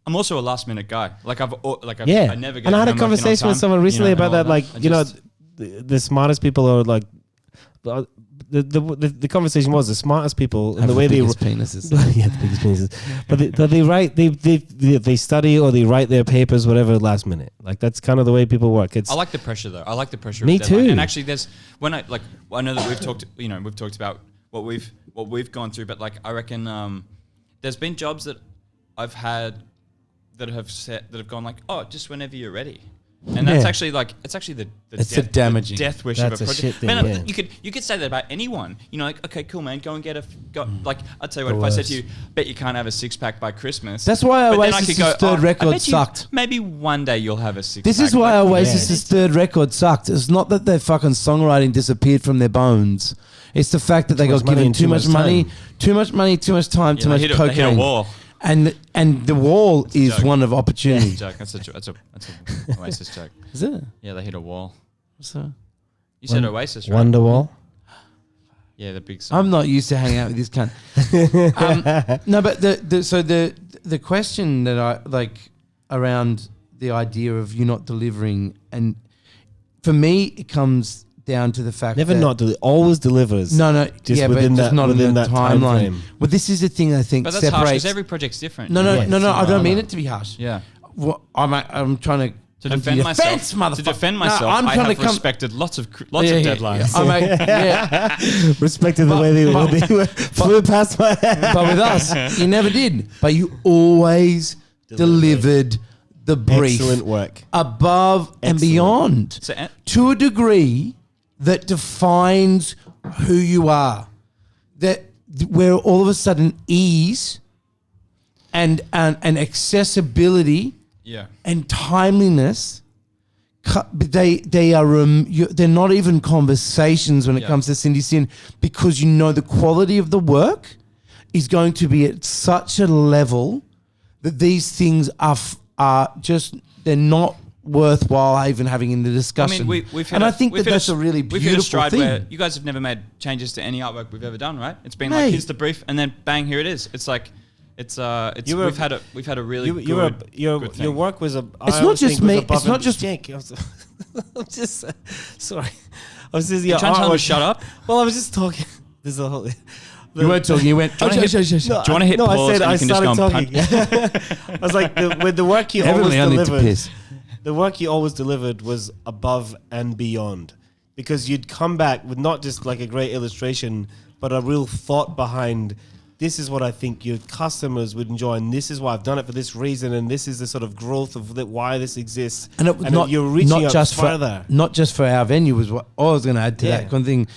I'm also a last minute guy. I never get. And I had a conversation with someone recently about that. Like, the smartest people are like. The conversation was the smartest people and the way they penises. Yeah, the biggest penises. But they write, they study or they write their papers, whatever, last minute. Like, that's kind of the way people work. I like the pressure though. I like the pressure. Me of deadline. too. And actually, I know that we've talked about what we've gone through, but like I reckon there's been jobs that I've had that have gone like, oh, just whenever you're ready. And that's actually like, it's actually the damaging death wish that's of a project. Shit thing, man, you could say that about anyone. You know, like, okay, cool, man, go and like, I'd tell you what, if I said to you, bet you can't have a 6-pack by Christmas. That's why Oasis's third record sucked. Maybe one day you'll have a 6-pack. This is why Oasis's third record sucked. It's not that their fucking songwriting disappeared from their bones. It's the fact that they got given too much money, too much time, too much cocaine. They hit a wall. And the wall is one of opportunity. Yeah, that's a Oasis joke. Is it? Yeah, they hit a wall. So you said Oasis, right? Wonderwall. Yeah, the big song. I'm not used to hanging out with this cunt. No, but the question that I like around the idea of you not delivering, and for me it comes down to the fact Never that not always delivers. No, just yeah, within but just that, not in within the that time timeline. frame. Well, this is the thing I think But that's harsh separates. because every project's different. No, Yeah, I don't mean no. it to be harsh. Yeah. Well, I'm trying To come defend your myself, defense, motherfucker. to defend No, myself, I'm I trying have to come. respected lots of deadlines. Yeah. Respected the way they flew past my head. But with us, you never did. But you always delivered the brief. Excellent work. Above and Excellent. beyond. So, To a degree that defines who you are. That where all of a sudden ease and accessibility yeah. and timeliness, they are they're not even conversations when it comes to Sindy Sinn, because you know the quality of the work is going to be at such a level that these things are just, they're not worthwhile even having in the I discussion. mean, we've hit and a- I think we've hit that's a really we've hit a beautiful stride thing. where you guys have never made changes to any artwork we've ever done, right? It's been Mate. like, here's the brief, and then bang, here it is. It's like, we've had a really good your thing. work was a. It's not just me. It's not just Jake. I'm just sorry. I was just You trying to tell me to shut up? Well, I was just talking. There's a whole. You weren't talking. You went. Do you want to hit No, I pause said and I you can just go started and talking. punch? I was like, with the work you always Evidently, I need to delivered. piss. The work you always delivered was above and beyond, because you'd come back with not just like a great illustration, but a real thought behind. This is what I think your customers would enjoy, and this is why I've done it for this reason, and this is the sort of growth of why this exists. And it was not, you're reaching not out just further. not just for our venue was what I was going to add to Yeah. that kind of thing,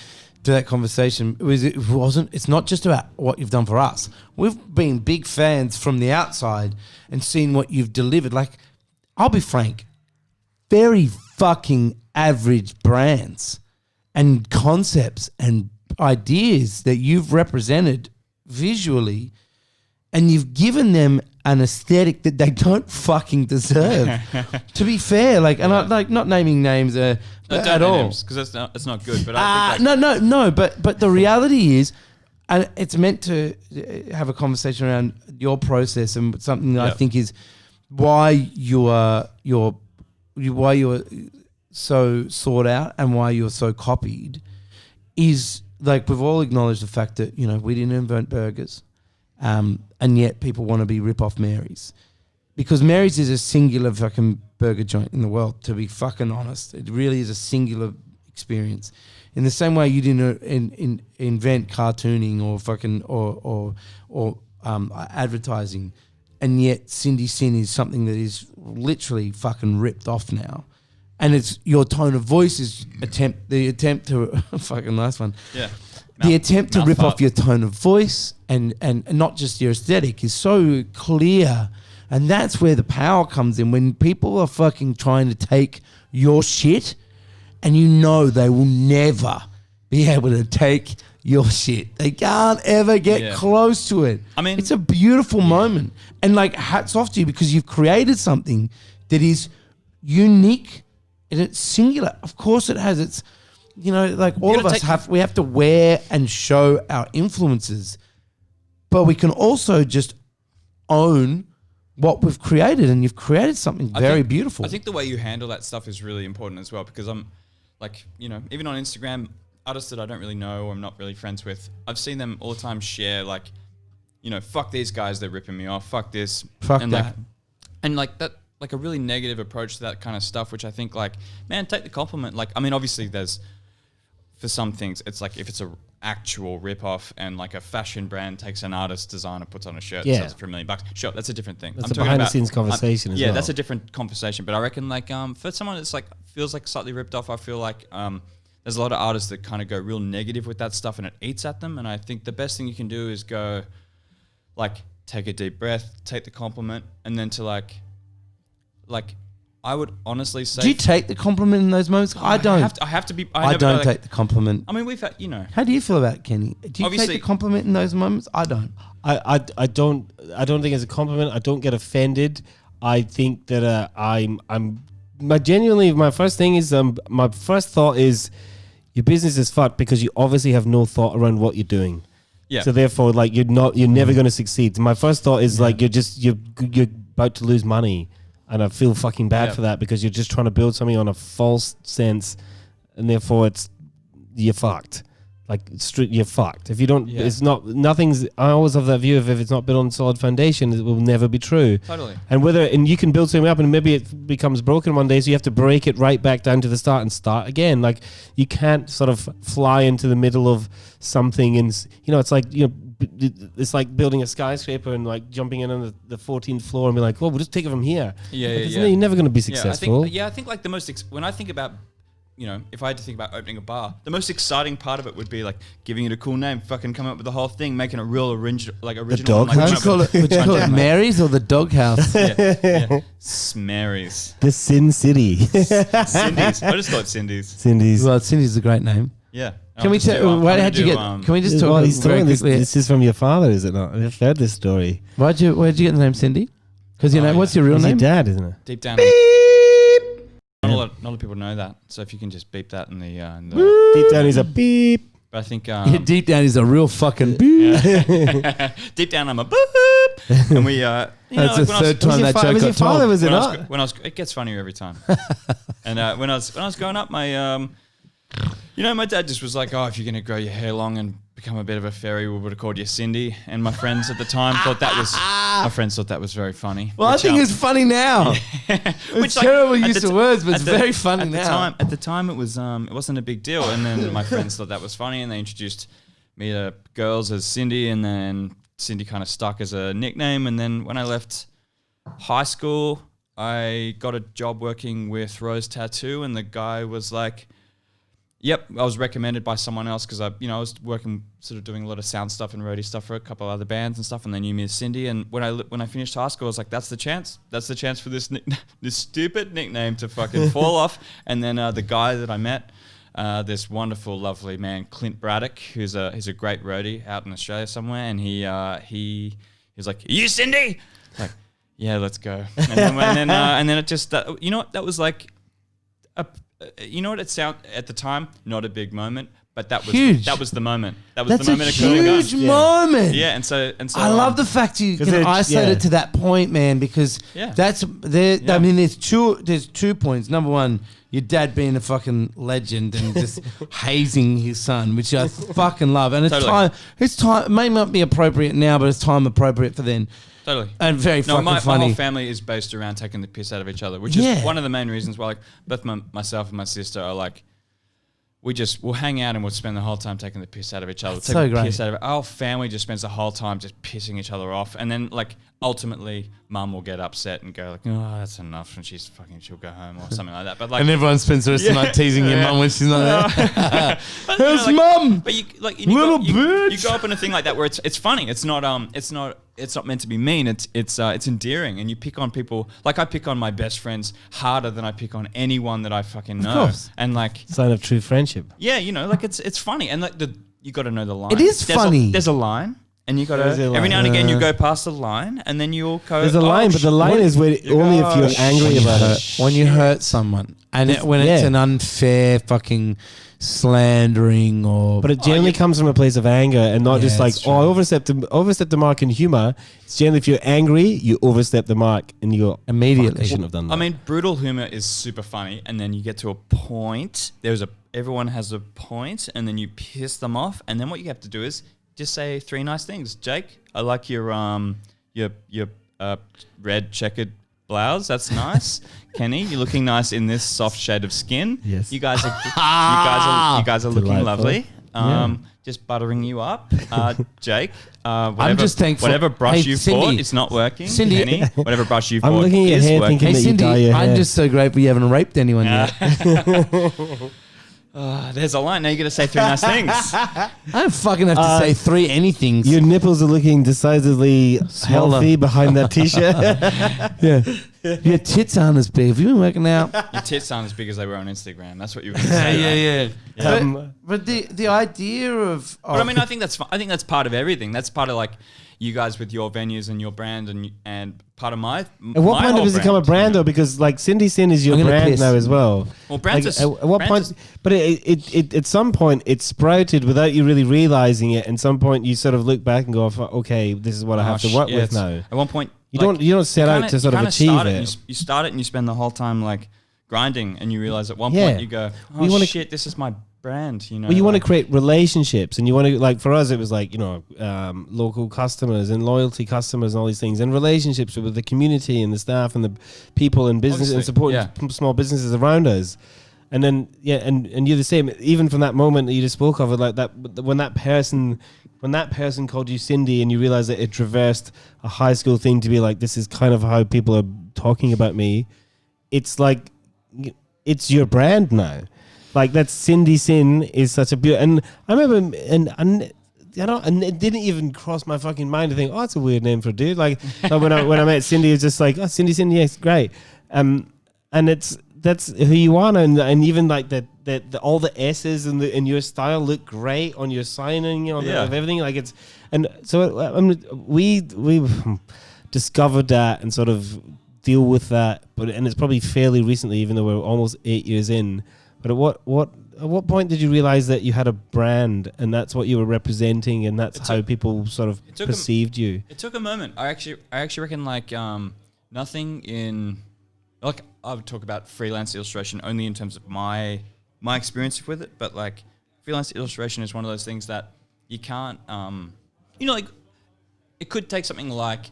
to that conversation. It's not just about what you've done for us. We've been big fans from the outside and seen what you've delivered. Like, I'll be frank, very fucking average brands and concepts and ideas that you've represented visually, and you've given them an aesthetic that they don't fucking deserve. To be fair, like, and I like not naming names at all, because it's not good. But I think no. But the reality is, and it's meant to have a conversation around your process and something that I think is why you are so sought out and why you're so copied is, like, we've all acknowledged the fact that, you know, we didn't invent burgers, and yet people want to be rip-off Mary's. Because Mary's is a singular fucking burger joint in the world, to be fucking honest. It really is a singular experience. In the same way you didn't invent cartooning or fucking or advertising, and yet Sindy Sinn is something that is literally fucking ripped off now. And it's your tone of voice is the attempt to fucking nice one. Yeah. The attempt to rip off your tone of voice and not just your aesthetic is so clear. And that's where the power comes in, when people are fucking trying to take your shit and you know they will never be able to take your shit. They can't ever get close to it. I mean, it's a beautiful moment. And, like, hats off to you, because you've created something that is unique and it's singular. Of course it has its, you know, like, all of us have to wear and show our influences, but we can also just own what we've created, and you've created something very beautiful. I think the way you handle that stuff is really important as well, because I'm, like, you know, even on Instagram, artists that I don't really know or I'm not really friends with, I've seen them all the time share, like, you know, fuck these guys, they're ripping me off, fuck this. Fuck and that. Like that, like a really negative approach to that kind of stuff, which I think, like, man, take the compliment. Like, I mean, obviously there's, for some things, it's like if it's a actual rip-off and like a fashion brand takes an artist designer, puts on a shirt, sells it for $1 million. Sure, that's a different thing. That's a behind-the-scenes conversation as well. Yeah, that's a different conversation. But I reckon, like, for someone that's like feels like slightly ripped off, I feel like there's a lot of artists that kind of go real negative with that stuff and it eats at them. And I think the best thing you can do is go, like, take a deep breath, take the compliment, and then to like I would honestly say, do you take the compliment in those moments? I don't. I have to be. I don't take the compliment. I mean, we've had, you know. How do you feel about it, Kenny? Do you take the compliment in those moments? I don't. I don't think it's a compliment. I don't get offended. I think that my first thing is my first thought is your business is fucked because you obviously have no thought around what you're doing. Yeah. So therefore, like, you're never going to succeed. My first thought is like you're about to lose money. And I feel fucking bad for that, because you're just trying to build something on a false sense, and therefore it's you're fucked. Like you're fucked. If you don't, Yeah. it's not. Nothing's. I always have that view of if it's not built on solid foundation, it will never be true. Totally. And you can build something up, and maybe it becomes broken one day, so you have to break it right back down to the start and start again. Like you can't sort of fly into the middle of something, and it's like it's like building a skyscraper and like jumping in on the 14th floor and be like, well, we'll just take it from here. Yeah, Like, yeah. You're never going to be successful. I think like the most when I think about, if I had to think about opening a bar, the most exciting part of it would be like giving it a cool name, fucking coming up with the whole thing, making it real original. dog Like, house? Would you call it Mary's or the doghouse? yeah. Smarries. The Sin City. Sindy's. I just call it Sindy's. Cindy's. Well, Cindy's a great name. Yeah. Can we tell? Why how'd you get? Can we just talk Well, he's very telling this, quickly? this is from your father, is it not? I've heard this story. Where'd you get the name Cindy? Because what's your real It's your name? dad, isn't it? Deep down? Not a lot of people know that. So if you can just beep that in the Deep down, he's a beep. but I think Yeah, deep down is a real fucking. deep down I'm a boop, and we That's the third time that joke Was your got father, told. was it not? it gets funnier every time. And when I was growing up, my my dad just was like, oh, if you're gonna grow your hair long and become a bit of a fairy, we would have called you Sindy. And my friends at the time thought that was very funny. Well, I think it's funny now. It's terrible use of words, but it's very funny now. At the time, it wasn't a big deal. And then my friends thought that was funny, and they introduced me to girls as Sindy, and then Sindy kind of stuck as a nickname. And then when I left high school, I got a job working with Rose Tattoo, and the guy was like, yep, I was recommended by someone else because I was working, sort of doing a lot of sound stuff and roadie stuff for a couple of other bands and stuff, and they knew me as Sindy. And when I finished high school, I was like, that's the chance for this this stupid nickname to fucking fall off. And then the guy that I met, this wonderful, lovely man, Clint Braddock, who's a great roadie out in Australia somewhere, and he was like, are you Sindy? Like, yeah, let's go. And then it just that was like it sounded at the time, not a big moment, but that was Huge. That was the moment. That was That's the a moment of coming up. huge moment. Yeah, and so I love the fact you can isolate it to that point, man, because that's there. Yeah. I mean, there's 2 points. Number one, your dad being a fucking legend and just hazing his son, which I fucking love. And it's time. It may not be appropriate now, but it's time appropriate for then. Totally. And very fucking my funny. whole family is based around taking the piss out of each other, which is one of the main reasons why, like, both myself and my sister are like, we'll hang out and we'll spend the whole time taking the piss out of each other. That's so great. Piss out of it. Our family just spends the whole time just pissing each other off, and then like ultimately, mum will get upset and go like, "Oh, that's enough," and she'll go home or something like that. But like, and everyone spends the rest of the night teasing your mum when she's not there. But, Where's mum? But you Little bitch. You go up in a thing like that where it's funny. It's not meant to be mean. It's endearing, and you pick on people. Like I pick on my best friends harder than I pick on anyone that I fucking know. Of course. And like, Sign of true friendship. yeah, like it's funny, and like you got to know the line. It is funny. There's a line. And you got There's to, a line. every now and again, you go past the line, and then you'll go. There's a line, but the line is where only if you're angry about it. When you hurt someone, and when it's an unfair fucking slandering or. But it generally comes from a place of anger and not just like, it's true. I overstepped the mark in humor. It's generally if you're angry, you overstep the mark and you go, Immediately. "Fuck, I shouldn't have done that." I mean, brutal humor is super funny, and then you get to a point. Everyone has a point, and then you piss them off, and then what you have to do is just say 3 nice things. Jake, I like your red checkered blouse. That's nice. Kenny, you're looking nice in this soft shade of skin. Yes. You guys are looking Delightful. lovely. Just buttering you up. Jake, whatever, I'm just thankful. Whatever brush Hey, you've Cindy. bought, it's not working. Cindy. Kenny, whatever brush you've I'm bought looking at your is hair working. thinking Hey that you dye Cindy, your I'm hair. just so grateful you haven't raped anyone yet. There's a line. Now you got to say 3 nice things. I don't fucking have to say 3 anythings. Your nipples are looking decidedly healthy behind that t-shirt. Yeah. Your tits aren't as big. Have you been working out? Your tits aren't as big as they were on Instagram. That's what you were going to say. right? But the idea of But I mean, I think that's part of everything. That's part of like you guys with your venues and your brand and part of my. At what point does it become a brand though? Because like Sindy Sinn is your I'm gonna brand piss. now as well. Well, brands Like, are- at what brands point? But it at some point it sprouted without you really realizing it. And some point you sort of look back and go, "Okay, this is what I have to work with now." At one point, You don't set out to sort of achieve it. You start it and you spend the whole time like grinding, and you realize at one Yeah. point you go, We "Oh wanna- shit, this is my brand, you know. Well, you want to create relationships, and you want to, like, for us, it was like, local customers and loyalty customers and all these things, and relationships with the community and the staff and the people and business, and supporting small businesses around us. And then, and you're the same. Even from that moment that you just spoke of, it, like that, when that person called you Sindy, and you realize that it traversed a high school thing to be like, this is kind of how people are talking about me. It's like, it's your brand now. Like, that Sindy Sinn is such a beautiful. And I remember, and it didn't even cross my fucking mind to think, oh, that's a weird name for a dude. Like when I met Sindy, it was just like, oh, Sindy Sinn, yes, great. And that's who you are, and even like that all the S's and your style look great on your signing of everything. Like, it's, and so we discovered that and sort of deal with that, and it's probably fairly recently, even though we're almost 8 years in. But at what point did you realize that you had a brand, and that's what you were representing, and that's how people sort of perceived you? It took a moment. I actually reckon, like, nothing in, like, I would talk about freelance illustration only in terms of my experience with it, but like, freelance illustration is one of those things that you can't, like, it could take something like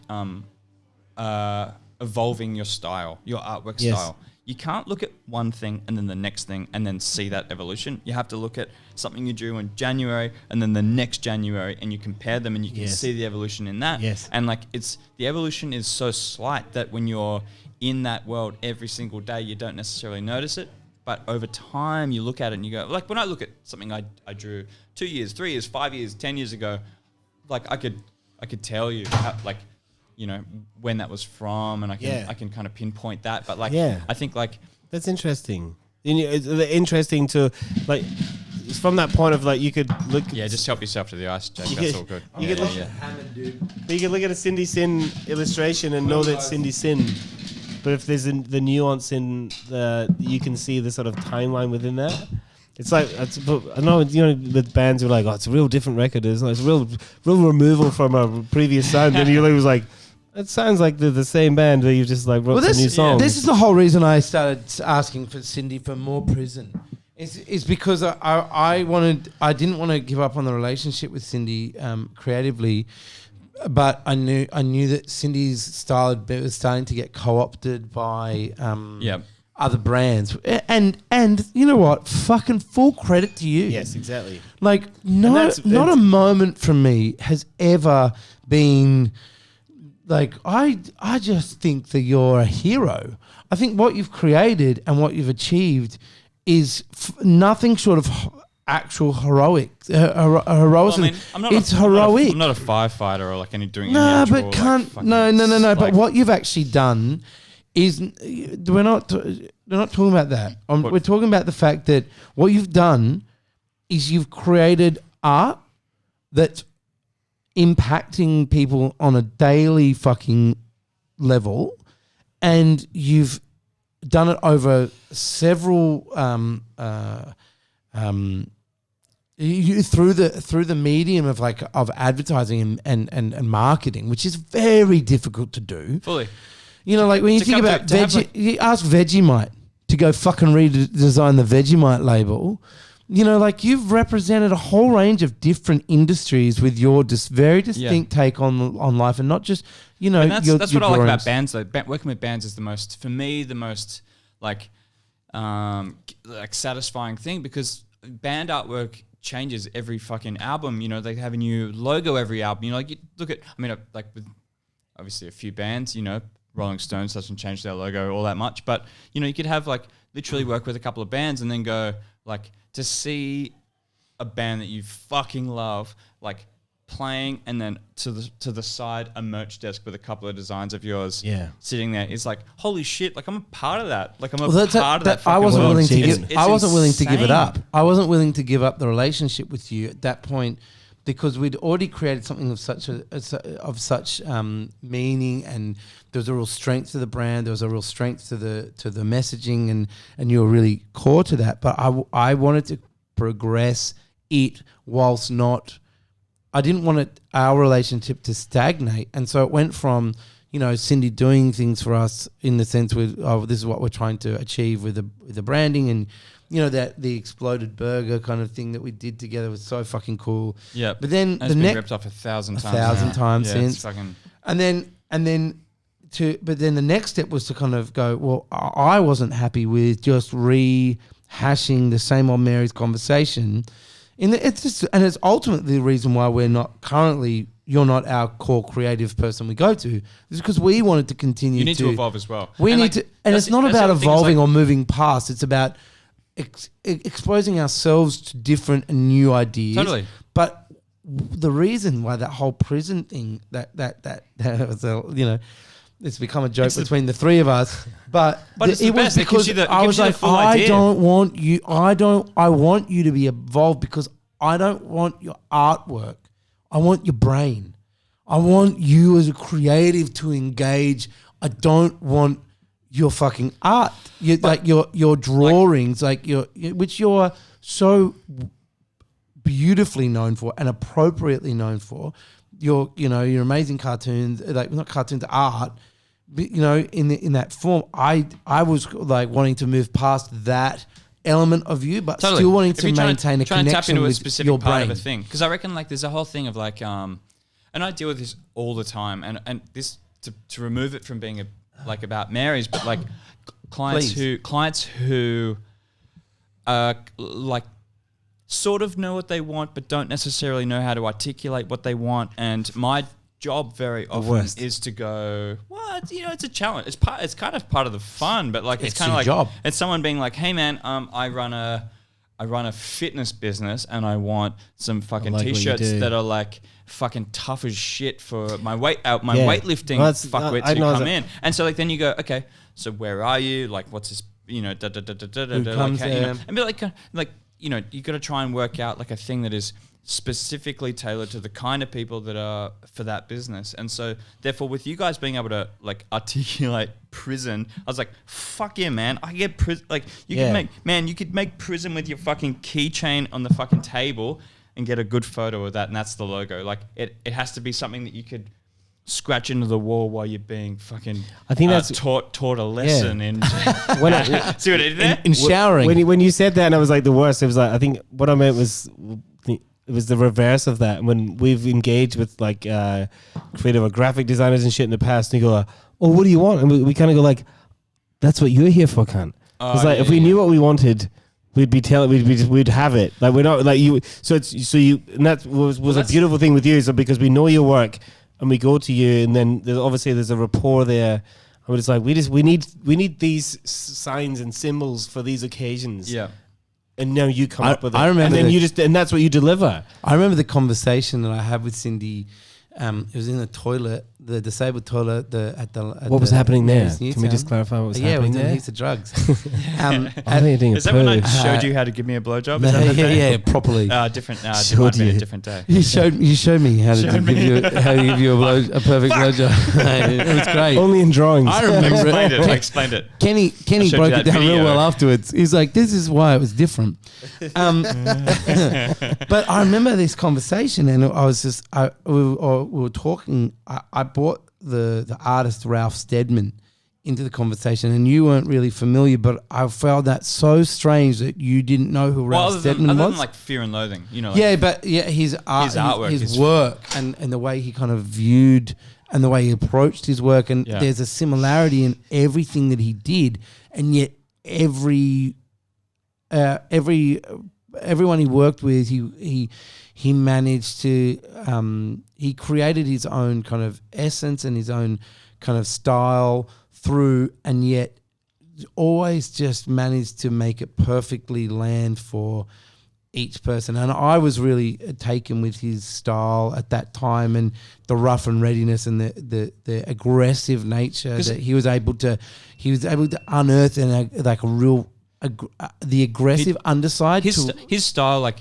evolving your style, your artwork style. You can't look at one thing and then the next thing and then see that evolution. You have to look at something you drew in January and then the next January, and you compare them, and you can see the evolution in that. Yes. And like, the evolution is so slight that when you're in that world every single day, you don't necessarily notice it. But over time, you look at it and you go, like, when I look at something I drew 2 years, 3 years, 5 years, 10 years ago, like, I could tell you how, like, you know, when that was from, and I can kind of pinpoint that. But like, I think, like, that's interesting. It's interesting to, like, it's from that point of, like, you could look. Yeah, just help yourself to the ice, Jake. That's all good. You could look at a Sindy Sinn illustration and know that Sindy Sinn. But if there's the nuance in you can see the sort of timeline within that. It's like, I know, with bands who are like, oh, it's a real different record. It's a real removal from a previous sound. And you're like, it sounds like they're the same band where you just like wrote some new songs. This is the whole reason I started asking for Sindy for more prison. Is because I didn't want to give up on the relationship with Sindy creatively, but I knew that Sindy's style was starting to get co-opted by other brands, and you know what? Fucking full credit to you. Yes, exactly. Like, not a moment from me has ever been like, I just think that you're a hero. I think what you've created and what you've achieved is nothing short of actual heroicism. Well, I mean, it's heroic. I'm not a firefighter or like doing no, any but can't like no. Like, but what you've actually done is we're not talking about that. We're talking about the fact that what you've done is you've created art that's impacting people on a daily fucking level, and you've done it over several through the medium of advertising and marketing, which is very difficult to do. Fully. You know, like when you think about you ask Vegemite to go fucking redesign the Vegemite label. You know, like, you've represented a whole range of different industries with your very distinct take on life, and not just, you know, and that's what I like about bands, though. Working with bands is the most like satisfying thing, because band artwork changes every fucking album. You know, they have a new logo every album. You know, like, you look at, I mean, like, with obviously a few bands, you know, Rolling Stones doesn't change their logo all that much, but, you know, you could have, like, literally work with a couple of bands and then go, like, to see a band that you fucking love, like, playing, and then to the side a merch desk with a couple of designs of yours sitting there, is like, holy shit, like, I'm a part of that. Like, I'm a part of that. I wasn't willing to give I wasn't willing to give it up. I wasn't willing to give up the relationship with you at that point, because we'd already created something of such meaning, and there was a real strength to the brand. There was a real strength to the messaging, and you were really core to that. But I wanted to progress it whilst not. I didn't want our relationship to stagnate, and so it went from, Sindy doing things for us in the sense with, this is what we're trying to achieve with the branding, and that the exploded burger kind of thing that we did together was so fucking cool. Yeah, but then it's been ripped off 1,000 times. 1,000 times since. It's fucking but then the next step was to kind of go, well, I wasn't happy with just rehashing the same old Mary's conversation. It's ultimately the reason why you're not our core creative person we go to. It's because we wanted to continue. You need to evolve as well. And it's not about evolving or moving past. It's about exposing ourselves to different and new ideas. Totally. But the reason why that whole prison thing that was it's become a joke between the three of us, but it was because I was like, I want you to be involved because I don't want your artwork. I want your brain. I want you as a creative to engage. I don't want your fucking art. Your drawings, which you're so beautifully known for and appropriately known for. Your amazing cartoons, not cartoons, art. In that form, I was like wanting to move past that element of you, but still wanting to maintain a connection tap into with a specific your part brain. of a thing. Because I reckon there's a whole thing of and I deal with this all the time, and this to remove it from being about Mary's, but clients who sort of know what they want, but don't necessarily know how to articulate what they want, and my job very often is to go, well, it's a challenge. It's kind of part of the fun, but it's kind of job. It's someone being like, hey man, I run a fitness business and I want some fucking t-shirts that are fucking tough as shit for my weightlifting fuckwit to come in. And so then you go, okay, so where are you? What's this? And be you got to try and work out a thing that is specifically tailored to the kind of people that are for that business. And so therefore with you guys being able to articulate prison, I was like, fuck yeah, man, I get prison. You could make prison with your fucking keychain on the fucking table and get a good photo of that, and that's the logo. It has to be something that you could scratch into the wall while you're being fucking I think that's taught a lesson in see what I did there? In showering. When you said that, and I was like the worst, it was I think what I meant was it was the reverse of that. When we've engaged with creative or graphic designers and shit in the past, and you go, oh, what do you want? And we kind of go that's what you're here for, cunt. It's if we knew what we wanted, we'd have it. We're not you. And that was a beautiful thing with you, because we know your work and we go to you, and then there's a rapport there. And it's we need these signs and symbols for these occasions. Yeah. And now you come up with it. I remember, and then and that's what you deliver. I remember the conversation that I had with Sindy. It was in the toilet, the disabled toilet. What was happening there? Can we just clarify what was happening there? Yeah, we did heaps of drugs. Is that when I showed you how to give me a blowjob? Yeah, properly. Different. It might have been a different day. You showed me how to give you a perfect blowjob. It was great. Only in drawings. I remember it. I explained it. Kenny broke it down real well afterwards. He's like, "This is why it was different." But I remember this conversation, and I was just we were talking. I brought the artist Ralph Steadman into the conversation, and you weren't really familiar, but I felt that so strange that you didn't know who Ralph Steadman was. Other than Fear and Loathing, his artwork, his work, and the way he kind of viewed and the way he approached his work, and there's a similarity in everything that he did, and yet everyone he worked with, he managed to he created his own kind of essence and his own kind of style through, and yet always just managed to make it perfectly land for each person. And I was really taken with his style at that time, and the rough and readiness and the aggressive nature that he was able to unearth, and the aggressive underside. His style,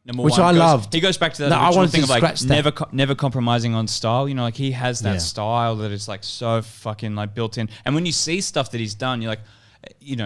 number which one, I loved. He goes back to that original thing of never compromising on style. He has that style that is so fucking built in. And when you see stuff that he's done, you're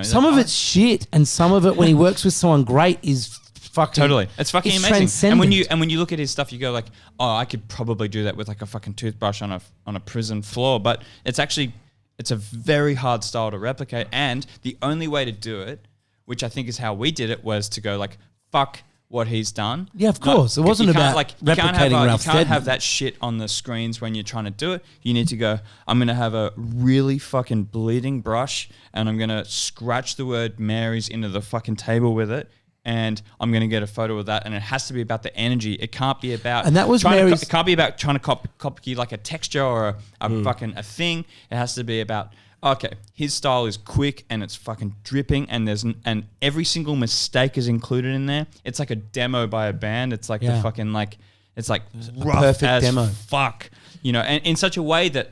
some of it's shit, and some of it when he works with someone great is fucking It's fucking amazing. transcendent. And when you look at his stuff, you go like, oh, I could probably do that with like a fucking toothbrush on a prison floor. But it's a very hard style to replicate. And the only way to do it, which I think is how we did it, was to go like, fuck what he's done. Yeah, of course. It wasn't about replicating Ralph You can't have that shit on the screens when you're trying to do it. You need to go, I'm going to have a really fucking bleeding brush and I'm going to scratch the word Mary's into the fucking table with it. And I'm going to get a photo of that. And it has to be about the energy. It can't be about... And that was Mary's... It can't be about trying to copy like a texture or a fucking a thing. It has to be about... Okay, his style is quick and it's fucking dripping and every single mistake is included in there. It's like a demo by a band. It's like the fucking like it's like rough perfect as demo. Fuck, you know, and in such a way that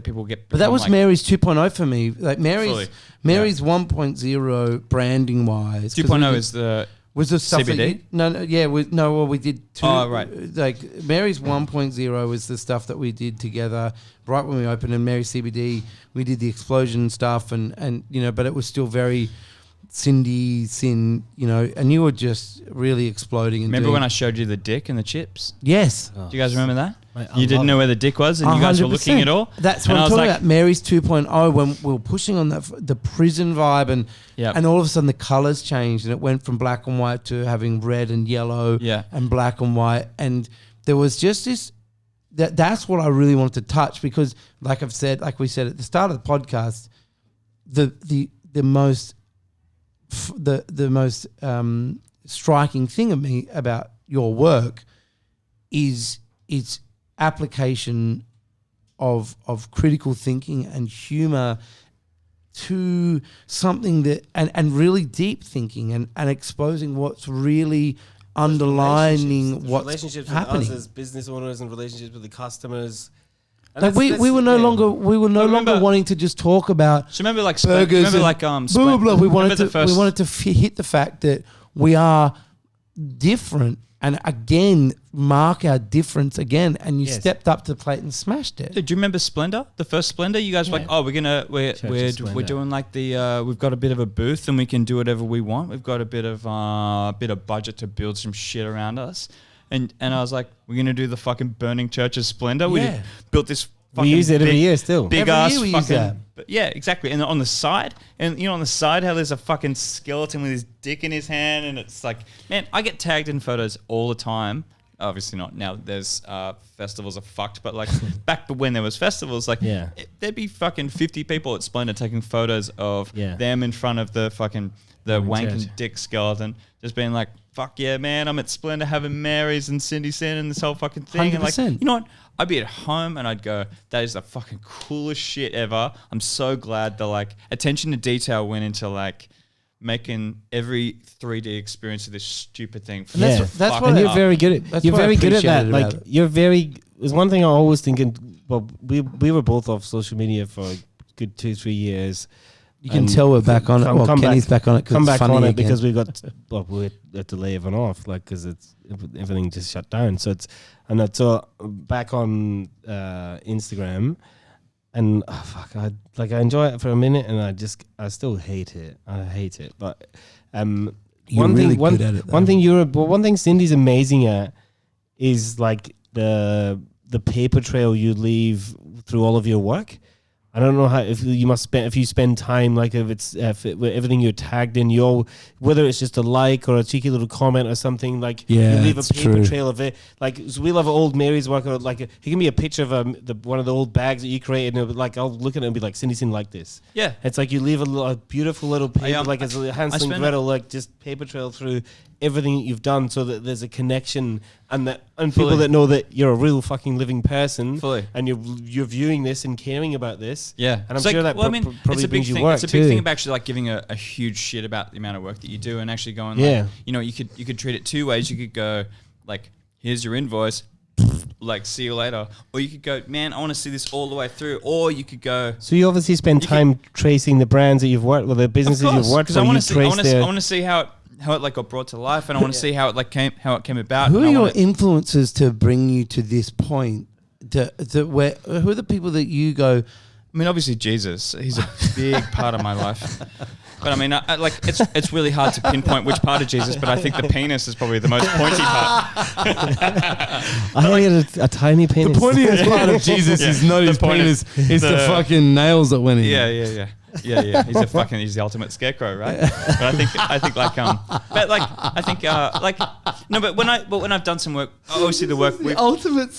people get. But that was like, Mary's 2.0 for me. Like Mary's 1.0 branding wise. 2.0 is the was the stuff CBD? We did two. Oh, right. Like Mary's 1.0 was the stuff that we did together right when we opened, and Mary's CBD, we did the explosion stuff, and you know, but it was still very Sindy, Sinn, you know, and you were just really exploding. And remember when I showed you the dick and the chips? Yes. Do you guys remember that? Mate, You didn't know where the dick was, and you guys were looking at all. That's what I'm talking about. Mary's 2.0, when we were pushing on the prison vibe, and all of a sudden the colors changed, and it went from black and white to having red and yellow, and black and white, and there was just this. That's what I really wanted to touch, because, like we said at the start of the podcast, the most striking thing of me about your work is its application of critical thinking and humor to something that and really deep thinking and exposing what's really underlining what's relationships happening. with us as business owners and relationships with the customers. And Like we were no longer wanting to just talk about So remember like burgers, remember like Buble. We wanted to hit the fact that we are different, and again mark our difference again. And you stepped up to the plate and smashed it. Do you remember Splendor? The first Splendor? You guys were like, oh, we're doing like the we've got a bit of a booth and we can do whatever we want. We've got a bit of budget to build some shit around us. And I was like, we're gonna do the fucking Burning Church of Splendor. We just built this. We use it every year still. Big Every ass year we use that. fucking. But yeah, exactly. And on the side, and you know, on the side, how there's a fucking skeleton with his dick in his hand, and it's like, man, I get tagged in photos all the time. Obviously not now. There's festivals are fucked, but like back when there was festivals, like there'd be fucking 50 people at Splendor taking photos of them in front of the fucking wanking dick skeleton, just being like, fuck yeah, man, I'm at Splendor having Mary's and Sindy Sinn and this whole fucking thing. 100%. And like, you know what? I'd be at home and I'd go, that is the fucking coolest shit ever. I'm so glad the like attention to detail went into like making every 3D experience of this stupid thing. And that's what and you're very good at. You're very good at that. Like you're very. There's one thing I always think. Well, we were both off social media for a good 2-3 years. You can tell we're back on it. Well, Kenny's back on it. Come back on it because we got we had to lay everyone off, like because everything just shut down. So so back on Instagram, and I enjoy it for a minute, and I still hate it. I hate it, but one thing Cindy's amazing at is like the paper trail you leave through all of your work. I don't know how if you spend time, like if it's everything you're tagged in, whether it's just a like or a cheeky little comment or something, like you leave a paper trail of it. Like so we love old Mary's work, or like it can be a picture of one of the old bags that you created, and like I'll look at it and be like, Cindy Sinn like this. Yeah, it's like you leave a beautiful little paper, like it's a Hansel and Gretel, like just paper trail through everything that you've done, so that there's a connection and people that know that you're a real fucking living person, and you're viewing this and caring about this. Yeah, and I'm sure that probably brings you work. It's a big thing about actually like giving a huge shit about the amount of work that you do, and actually going like, you know, you could treat it two ways. You could go like, here's your invoice, like see you later, or you could go, man, I want to see this all the way through, or you could go. So you obviously spend time tracing the brands that you've worked with, the businesses you've worked for. I want to see how it like got brought to life, and I want to see how it came about. Who are your influences to bring you to this point? Who are the people that you go? I mean, obviously Jesus. He's a big part of my life. But I mean, like it's really hard to pinpoint which part of Jesus, but I think the penis is probably the most pointy part. I think a tiny penis. The pointiest part of Jesus is not his penis, it's the fucking nails that went in. Yeah. He's the ultimate scarecrow, right? But I think when I've done some work, obviously the work The ultimate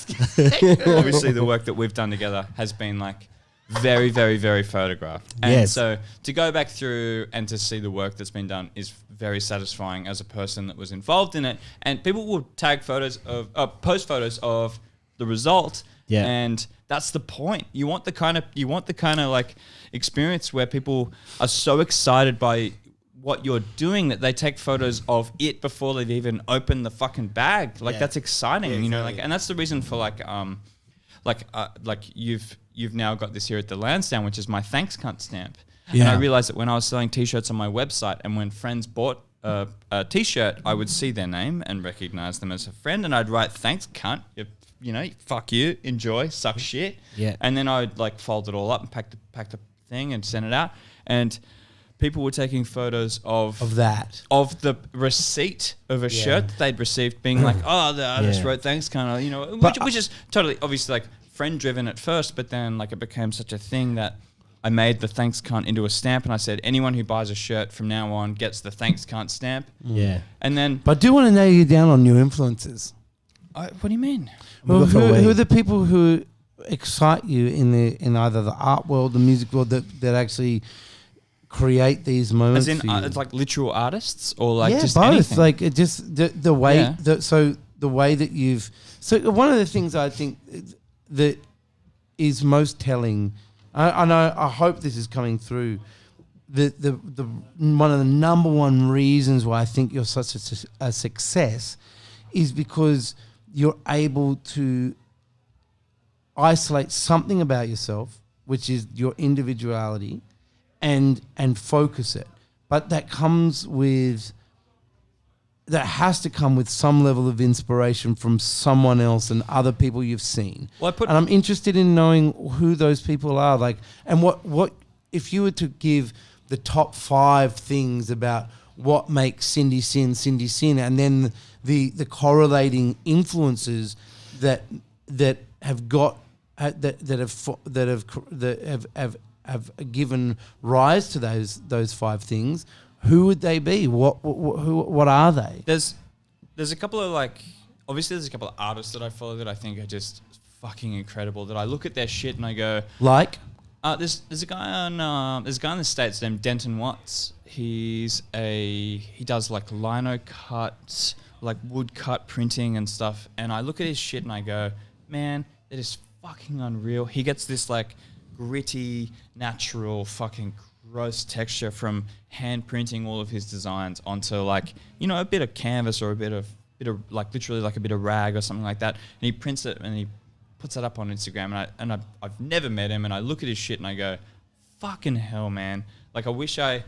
obviously the work that we've done together has been like very, very, very photographed. And Yes. so to go back through and to see the work that's been done is very satisfying as a person that was involved in it. And people will tag photos of, post photos of the result. Yeah. And that's the point. You want the kind of like experience where people are so excited by what you're doing that they take photos of it before they've even opened the fucking bag. Like that's exciting, you know. Like, and that's the reason for you've now got this here at the LANSDOWNE, which is my thanks cunt stamp. Yeah. And I realized that when I was selling t-shirts on my website, and when friends bought a t-shirt, I would see their name and recognize them as a friend, and I'd write thanks cunt. You know, fuck you, enjoy, suck shit. Yeah. And then I would like fold it all up and pack the thing and send it out. And people were taking photos of the receipt of a shirt that they'd received, being like, oh, the artist wrote thanks, kind of, you know, which is totally obviously like friend driven at first, but then like it became such a thing that I made the thanks cunt into a stamp, and I said anyone who buys a shirt from now on gets the thanks cunt stamp. Yeah. And then, But I do want to nail you down on your influences. what do you mean? Well, who are the people who excite you in either the art world, the music world, that actually create these moments? As in, for you? it's like literal artists, or like just both. anything? Like it just the way the way that you've. So one of the things I think that is most telling, I know, I hope this is coming through. The one of the number one reasons why I think you're such a success is because you're able to isolate something about yourself, which is your individuality, and focus it. But that has to come with some level of inspiration from someone else and other people you've seen. Well, and I'm interested in knowing who those people are, like, and what if you were to give the top 5 things about what makes Sindy Sinn, and then the correlating influences that have given rise to those 5 things. Who would they be? What are they? There's a couple of obviously there's a couple of artists that I follow that I think are just fucking incredible, that I look at their shit and I go, like, there's a guy in the States named Denton Watts. He does like lino cuts, like wood cut printing and stuff, and I look at his shit and I go, man, it is fucking unreal. He gets this like gritty, natural, fucking gross texture from hand printing all of his designs onto like, you know, a bit of canvas or a bit of like literally like a bit of rag or something like that, and he prints it and he puts it up on Instagram, and I've never met him, and I look at his shit and I go, fucking hell, man, like I wish I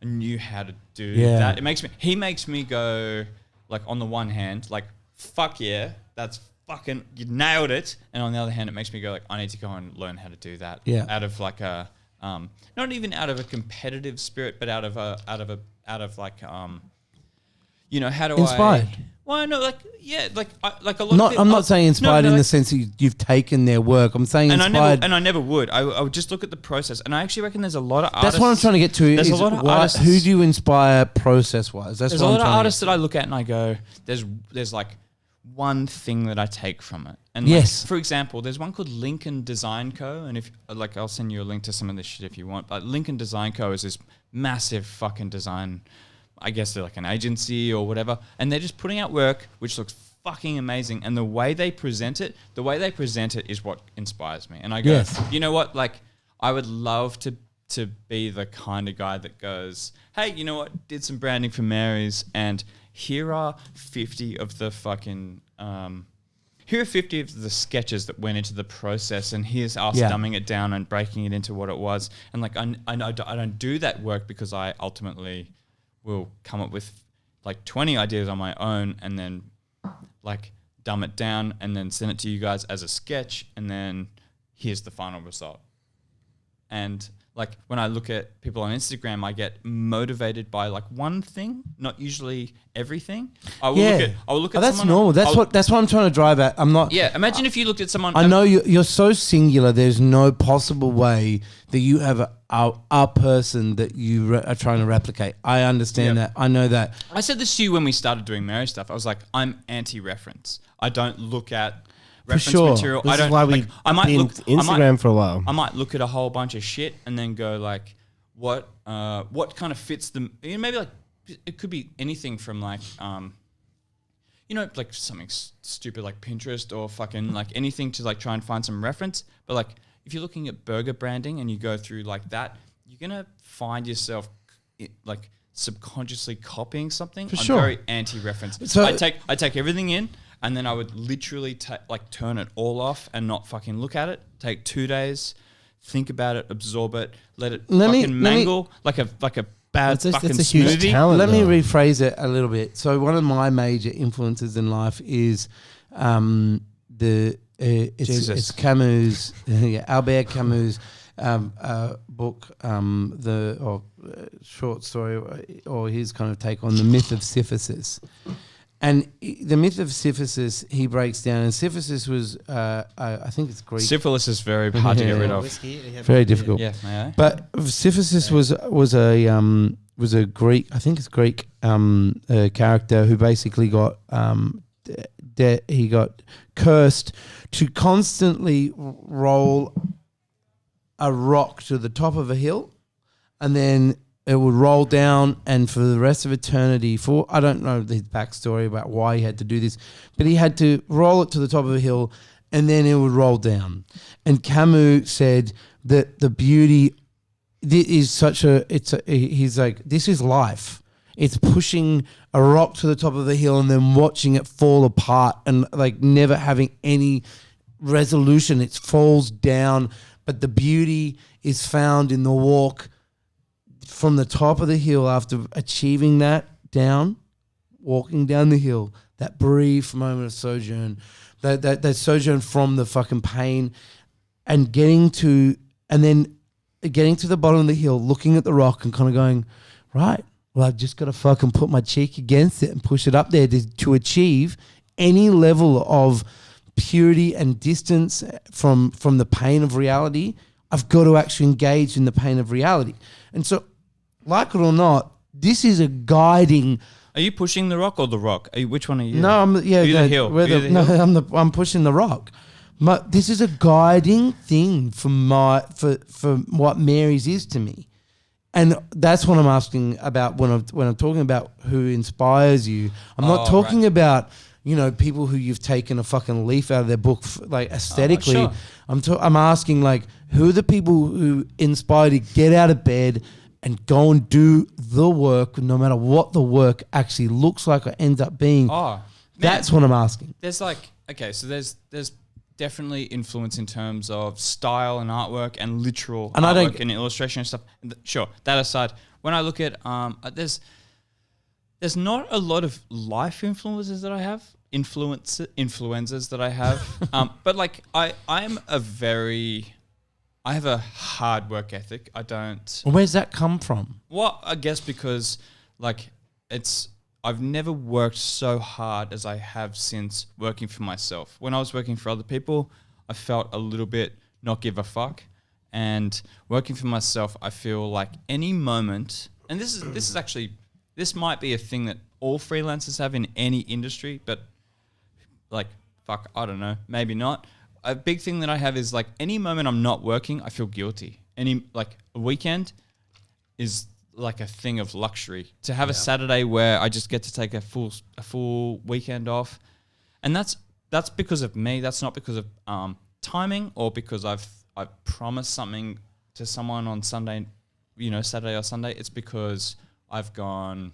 knew how to do that. He makes me go, like, on the one hand, like, fuck yeah, that's fucking, you nailed it, and on the other hand it makes me go like, I need to go and learn how to do that, out of like a not even out of a competitive spirit, but out of like you know, how do inspired. Well, no, like, yeah, like a lot. I'm not saying inspired in the sense that you've taken their work. I'm saying inspired. I never would. I would just look at the process, and I actually reckon there's a lot of artists. That's what I'm trying to get to. There's a lot of artists. Who do you inspire process-wise? There's a lot of artists that I look at and I go, there's like one thing that I take from it. And yes. Like, for example, there's one called Lincoln Design Co. And if like, I'll send you a link to some of this shit if you want. But Lincoln Design Co. is this massive fucking design, I guess they're like an agency or whatever. And they're just putting out work which looks fucking amazing. And the way they present it is what inspires me. And I go, you know what? Like, I would love to be the kind of guy that goes, hey, you know what? Did some branding for Mary's, and here are 50 of the fucking here are 50 of the sketches that went into the process, and here's us dumbing it down and breaking it into what it was. And like, I don't do that work because I ultimately will come up with like 20 ideas on my own, and then like dumb it down and then send it to you guys as a sketch, and then here's the final result. and like when I look at people on Instagram, I get motivated by like one thing, not usually everything. I will look at that's someone. normal. That's what I'm trying to drive at. I'm not. Yeah, imagine if you looked at someone. I know you're so singular. There's no possible way that you have a person that you are trying to replicate. I understand that. I know that. I said this to you when we started doing marriage stuff. I was like, I'm anti-reference. I don't look at reference material. This I don't. is why we I might look Instagram for a while. I might look at a whole bunch of shit and then go like, what kind of fits them? You know, maybe like it could be anything from like, you know, like something stupid like Pinterest or fucking like anything to like try and find some reference. But like if you're looking at burger branding and you go through like that, you're gonna find yourself like subconsciously copying something. For I'm sure. very anti-reference. So I take everything in. And then I would literally like turn it all off and not fucking look at it. Take 2 days, think about it, absorb it, let it mangle like a bad fucking that's a huge smoothie. talent. Let me rephrase it a little bit. So one of my major influences in life is it's Camus, Albert Camus' book, short story, or his kind of take on the myth of Sisyphus. And the myth of Sisyphus, he breaks down, and Sisyphus was, I think it's Greek. Syphilis is very hard to get rid of. Very difficult. Yeah, may I? But Sisyphus was a Greek, I think it's Greek character who basically got he got cursed to constantly roll a rock to the top of a hill, and then it would roll down, and for the rest of eternity, I don't know the backstory about why he had to do this, but he had to roll it to the top of a hill, and then it would roll down. And Camus said that the beauty is he's like, this is life. It's pushing a rock to the top of the hill and then watching it fall apart and like never having any resolution. It falls down, but the beauty is found in the walk from the top of the hill after achieving that down, walking down the hill, that brief moment of sojourn, that sojourn from the fucking pain, and getting to the bottom of the hill, looking at the rock and kind of going, right, well, I've just got to fucking put my cheek against it and push it up there to achieve any level of purity and distance from the pain of reality. I've got to actually engage in the pain of reality. And so, like it or not, this is a guiding. Are you pushing the rock or the rock? Which one are you? No, I'm the hill. I'm pushing the rock. But this is a guiding thing for what Mary's is to me, and that's what I'm asking about when I'm talking about who inspires you. I'm not talking about people who you've taken a fucking leaf out of their book like aesthetically. Sure. I'm asking like who are the people who inspire you to get out of bed and go and do the work, no matter what the work actually looks like or ends up being. That's what I'm asking. There's there's definitely influence in terms of style and artwork and literal artwork and illustration and stuff. Sure, that aside, when I look at there's not a lot of life influences that I have, influences that I have, but like I have a hard work ethic. I don't. Where's that come from? Well, I guess because like I've never worked so hard as I have since working for myself. When I was working for other people, I felt a little bit not give a fuck. And working for myself, I feel like any moment, and this might be a thing that all freelancers have in any industry, but like, fuck, I don't know, maybe not. A big thing that I have is like any moment I'm not working, I feel guilty. Like a weekend is like a thing of luxury. To have a Saturday where I just get to take a full weekend off, and that's because of me. That's not because of timing or because I've promised something to someone on Sunday, Saturday or Sunday. It's because I've gone.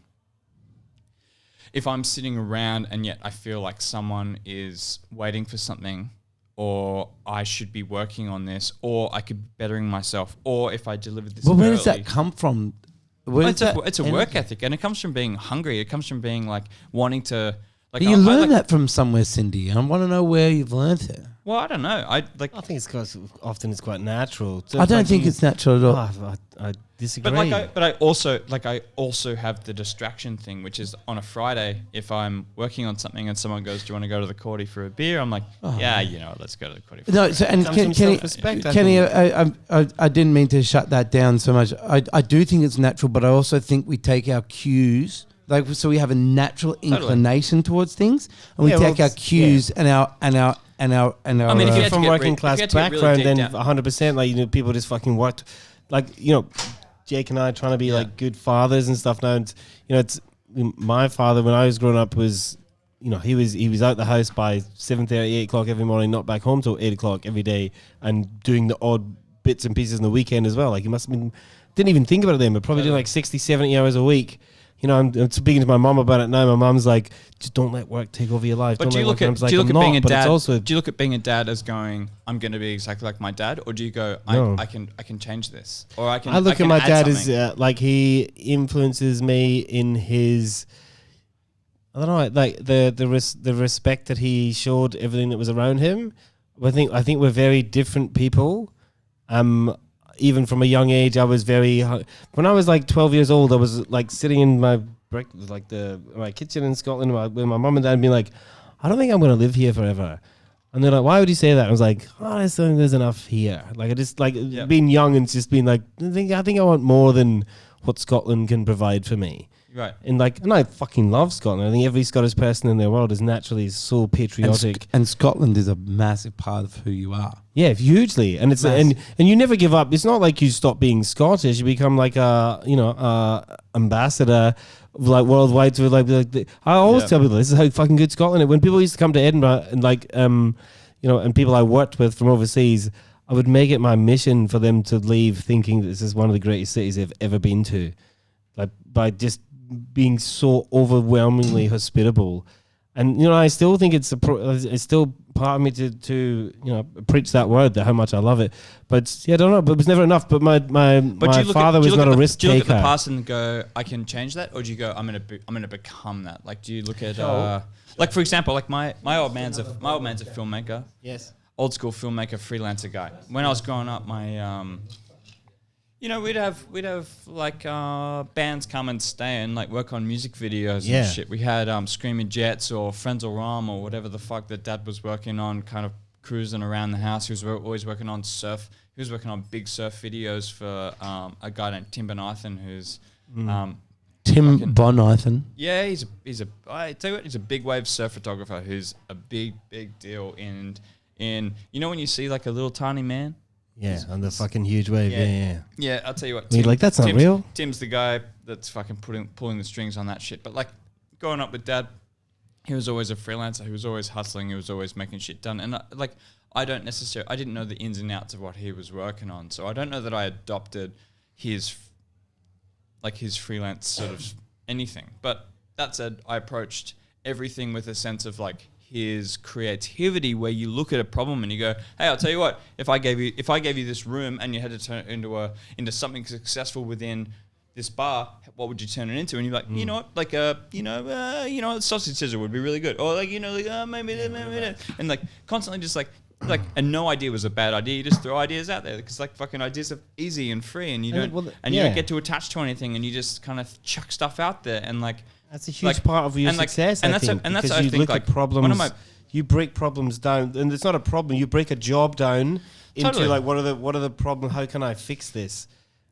If I'm sitting around and yet I feel like someone is waiting for something, or I should be working on this, or I could be bettering myself, or if I delivered this. Well, where does that come from? It's a work ethic, and it comes from being hungry. It comes from being like wanting to. Like, but you learned that from somewhere, Sindy. I want to know where you've learned it. Well, I don't know. I think it's because often it's quite natural. So I don't think it's natural at all. I disagree. But I also have the distraction thing, which is on a Friday, if I'm working on something and someone goes, "Do you want to go to the Cordy for a beer?" I'm like, "Yeah, let's go to the Cordy." No, so and Kenny, I didn't mean to shut that down so much. I do think it's natural, but I also think we take our cues. Like, so we have a natural inclination towards things, and we take our cues and our. I mean, if you're from working class background, then 100%, like, people just fucking worked, like, Jake and I are trying to be like good fathers and stuff now. And, it's my father when I was growing up was, he was out the house by 7:30, 8 o'clock every morning, not back home till 8 o'clock every day, and doing the odd bits and pieces on the weekend as well. Like, he must have been, didn't even think about it then, but probably doing like 60, 70 hours a week. I'm speaking to my mum about it now. My mum's like, just don't let work take over your life. But do you look at being a dad? Do you look at being a dad as going, I'm going to be exactly like my dad, or do you go, I can change this, or I can? I look at my dad as like he influences me in his, I don't know, like the respect that he showed everything that was around him. I think we're very different people. Even from a young age, I was when I was like 12 years old, I was like sitting in my kitchen in Scotland with my mum and dad being like, I don't think I'm going to live here forever. And they're like, why would you say that? I was like, I just don't think there's enough here. Like, I just being young and just being like, I think I want more than what Scotland can provide for me. Right. And I fucking love Scotland. I think every Scottish person in the world is naturally so patriotic. And Scotland is a massive part of who you are. Yeah, hugely. And it's and you never give up. It's not like you stop being Scottish. You become like a ambassador like worldwide to I always tell people this is how fucking good Scotland is. When people used to come to Edinburgh and and people I worked with from overseas, I would make it my mission for them to leave thinking that this is one of the greatest cities they've ever been to. Like, by just being so overwhelmingly hospitable. And I still think it's still part of me to preach that word, that how much I love it. But I don't know, but it was never enough. But my father was not a risk taker. Do you look at the past and go, I can change that, or do you go, I'm gonna become that? Like, do you look at like, for example, like my old man's a filmmaker. Yes. Old school filmmaker, freelancer guy. When I was growing up, my we'd have like bands come and stay and like work on music videos and shit. We had Screaming Jets or Frenzal Rhomb or whatever the fuck that Dad was working on, kind of cruising around the house. He was always working on surf. He was working on big surf videos for a guy named Tim Bonathan, who's Tim Bonathan. Yeah, I tell you what, he's a big wave surf photographer who's a big deal in when you see like a little tiny man. Yeah, on the fucking huge wave. Yeah, I'll tell you what. You're like, that's not real. Tim's the guy that's fucking pulling the strings on that shit. But like, growing up with Dad, he was always a freelancer. He was always hustling. He was always making shit done. And I didn't know the ins and outs of what he was working on. So I don't know that I adopted his freelance sort of anything. But that said, I approached everything with a sense of like his creativity, where you look at a problem and you go, hey, I'll tell you what, if I gave you this room and you had to turn it into something successful within this bar, what would you turn it into? And you're like, you know what, like a sausage scissor would be really good, or like maybe that, and like constantly just like and no idea was a bad idea. You just throw ideas out there because like fucking ideas are easy and free, and you don't get to attach to anything, and you just kind of chuck stuff out there, and like. That's a huge part of your success, I think. Because you look at problems, you break problems down, and it's not a problem. You break a job down into like what are the problems? How can I fix this?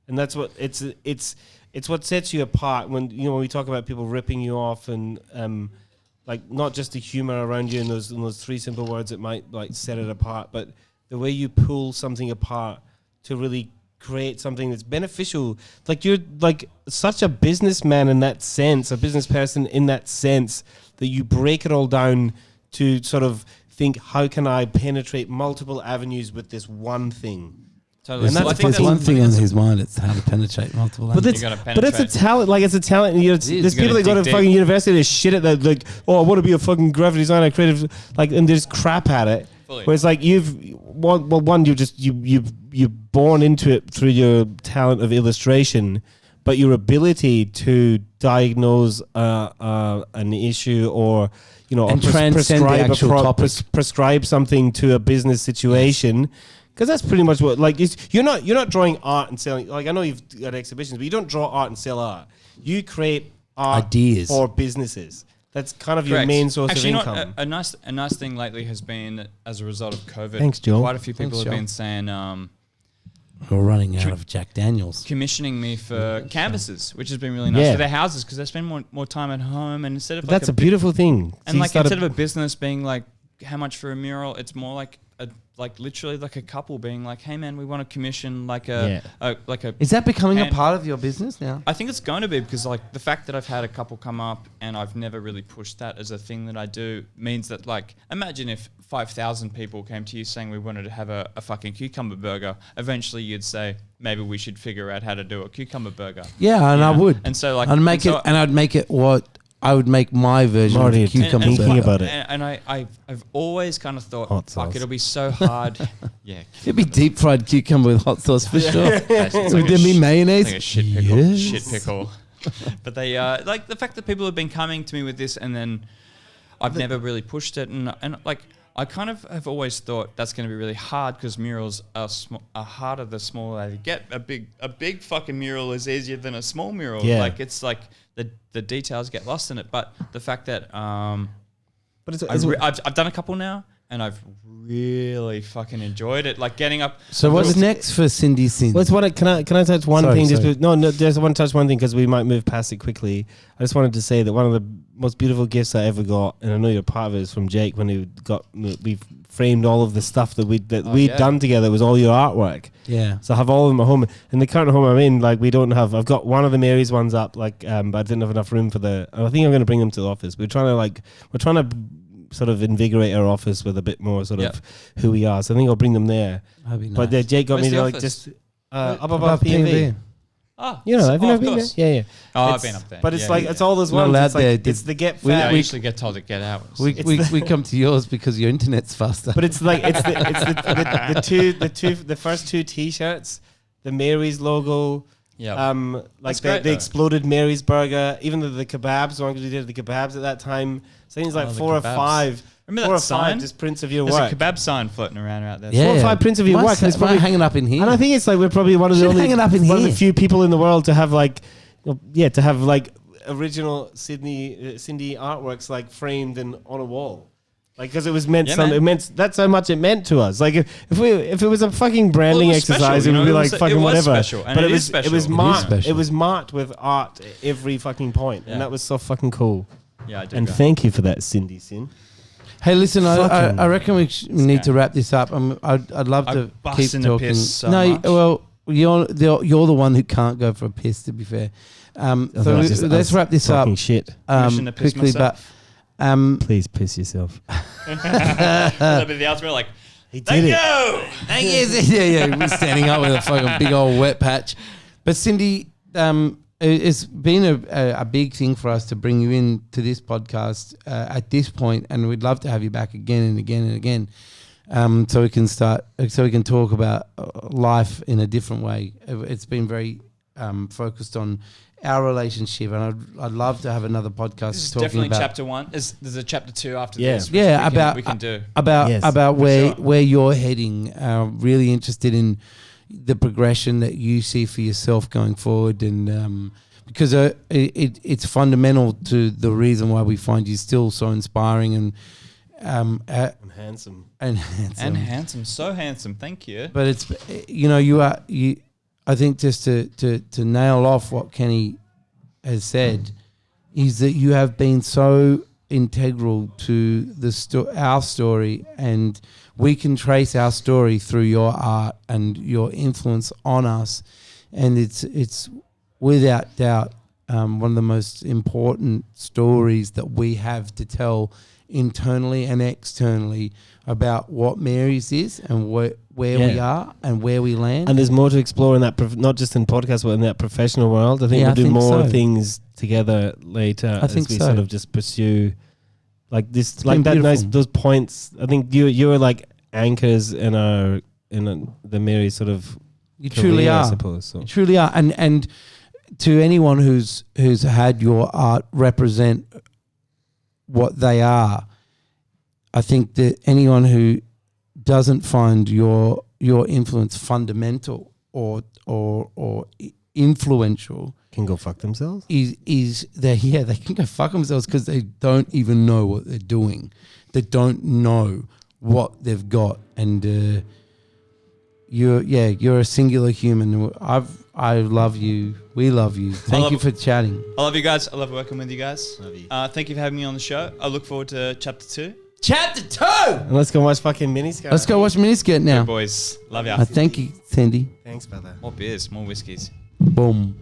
And that's what it's what sets you apart. When we talk about people ripping you off, and like not just the humor around you in those three simple words that might like set it apart, but the way you pull something apart to really create something that's beneficial. Like, you're like such a businessman in that sense, a business person in that sense, that you break it all down to sort of think, how can I penetrate multiple avenues with this one thing? Totally. And that's one thing on his mind. It's how to penetrate multiple avenues. But it's a talent. Like, it's a talent. There's people that go to fucking university, they shit at that. Like, I want to be a fucking graphic designer, creative. Like, and they just crap at it. Fully. Whereas like you're born into it through your talent of illustration, but your ability to diagnose an issue or And transcend the actual topic. prescribe something to a business situation. Because that's pretty much what you're not drawing art and selling. Like I know you've got exhibitions, but you don't draw art and sell art. You create art Ideas for businesses. That's kind of Correct. your main source Actually, of income. a nice thing lately has been as a result of COVID. Thanks, Joel. Quite a few people Thanks, have Joel. been saying We're running out of Jack Daniels. commissioning me for canvases, which has been really nice for their houses because they spend more time at home, and instead of That's a beautiful thing. and like instead of a business being like how much for a mural, it's more like literally like a couple being like, hey man, we want to commission like a Is that becoming a And- part of your business now? I think it's going to be because like the fact that I've had a couple come up and I've never really pushed that as a thing that I do means that like imagine if 5,000 people came to you saying we wanted to have a fucking cucumber burger. Eventually you'd say maybe we should figure out how to do a cucumber burger. Yeah, and I would. And so like I'd make it, and I'd make it what I would make my version Marty, of the cucumber thinking burger. about it. And I've always kind of thought, Hot fuck, sauce. it'll be so hard. Yeah. It'd be deep fried cucumber with hot sauce for sure. It's like Would there be mayonnaise? Like a shit pickle. Yes. Shit pickle. But they like the fact that people have been coming to me with this, and then I've never really pushed it, and like I kind of have always thought that's going to be really hard because murals are harder the smaller they get. A big fucking mural is easier than a small mural. Yeah. Like it's like the details get lost in it. But the fact that But I've done a couple now, and I've really fucking enjoyed it. Like getting up. So what's next for Sindy Sinn? Let's can I touch one Sorry, thing? sorry. Just want to touch one thing because we might move past it quickly. I just wanted to say that one of the most beautiful gifts I ever got, and I know you're part of it, is from Jake when we framed all of the stuff that we'd done together. It was all your artwork. Yeah. So I have all of them at home. In the current home I'm in, like we don't have. I've got one of the Mary's ones up, but I didn't have enough room for the. I think I'm going to bring them to the office. We're trying to sort of invigorate our office with a bit more sort of who we are. So I think I'll bring them there. That'd be nice. But Jake got Where's me the to like office? just up above P&V. Oh, You know, have you of never been there? course. Yeah, yeah. Oh, I've It's- been up there. But it's Yeah, like yeah. it's all those Not ones. allowed It's like there. it's the get Yeah, I fat. usually get told to get out. we come to yours because your internet's faster. But it's like the first two T-shirts, the Mary's logo. Yeah. Like That's the great, though. exploded Mary's burger, even the kebabs. One because we did the kebabs at that time. So I think it's like Oh, the 4 or kebabs. 5. Remember 4 or that 5 sign? just prints of your There's work. a kebab sign floating around out there. yeah, 4 or 5 prints of your work. And it's probably hanging up in here. And I think it's like we're probably one of the Should only hang it up in one of the here. few people in the world to have like original Sindy artworks like framed and on a wall. Like because it was meant Yeah, some, man. it meant that's how much it meant to us. Like if it was a fucking branding Well, it was exercise, special, it would you be know, like it was- fucking it was whatever. special, and but it it is was special. it was It is marked. special. It was marked with art at every fucking point, Yeah. and that was so fucking cool. Yeah, I did. And thank you for that, Sindy Sinn. Hey, listen, Fucking- I reckon we need to wrap this up. I'd love I'm to keep busting the talking. piss so no, much. well, you're the one who can't go for a piss. To be fair, so let's wrap this up Fucking shit. Permission to piss quickly. myself? But Please piss yourself. That'd be the ultimate. Like, He did thank it. you. thank you. Yeah, we're standing up with a fucking big old wet patch. But Sindy, it's been a big thing for us to bring you in to this podcast at this point, and we'd love to have you back again and again and again, so we can talk about life in a different way. It's been very focused on our relationship, and I'd love to have another podcast This is talking definitely about chapter 1. There's a chapter 2 after Yeah. this. Which Yeah, we can do. Yes, about sure. where you're heading. Really interested in the progression that you see for yourself going forward, and because it's fundamental to the reason why we find you still so inspiring and I'm handsome. and And handsome. So handsome. Thank you. But it's you. I think just to nail off what Kenny has said is that you have been so integral to our story, and we can trace our story through your art and your influence on us, and it's without doubt one of the most important stories that we have to tell internally and externally about what Mary's is and where we are and where we land. And there's more to explore in that, not just in podcast, but in that professional world. I think Yeah, we'll I do think more so. things together later I as think we so. sort of just pursue like this, It's like been that beautiful. nice, those points. I think you're like anchors in the Mary sort of You truly career, are. I suppose. So. You truly are. And to anyone who's had your art represent what they are, I think that anyone who doesn't find your influence fundamental or influential Can go fuck themselves. is they can go fuck themselves because they don't even know what they're doing. They don't know what they've got, and you're a singular human. I love you. We love you. Thank you for chatting. I love you guys. I love working with you guys. Love you. Thank you for having me on the show. I look forward to chapter 2. Chapter 2. And let's go watch fucking Miniskirt. Let's go watch Miniskirt now. Boys, love ya. Thank you, Sindy. Thanks, brother. More beers, more whiskeys. Boom.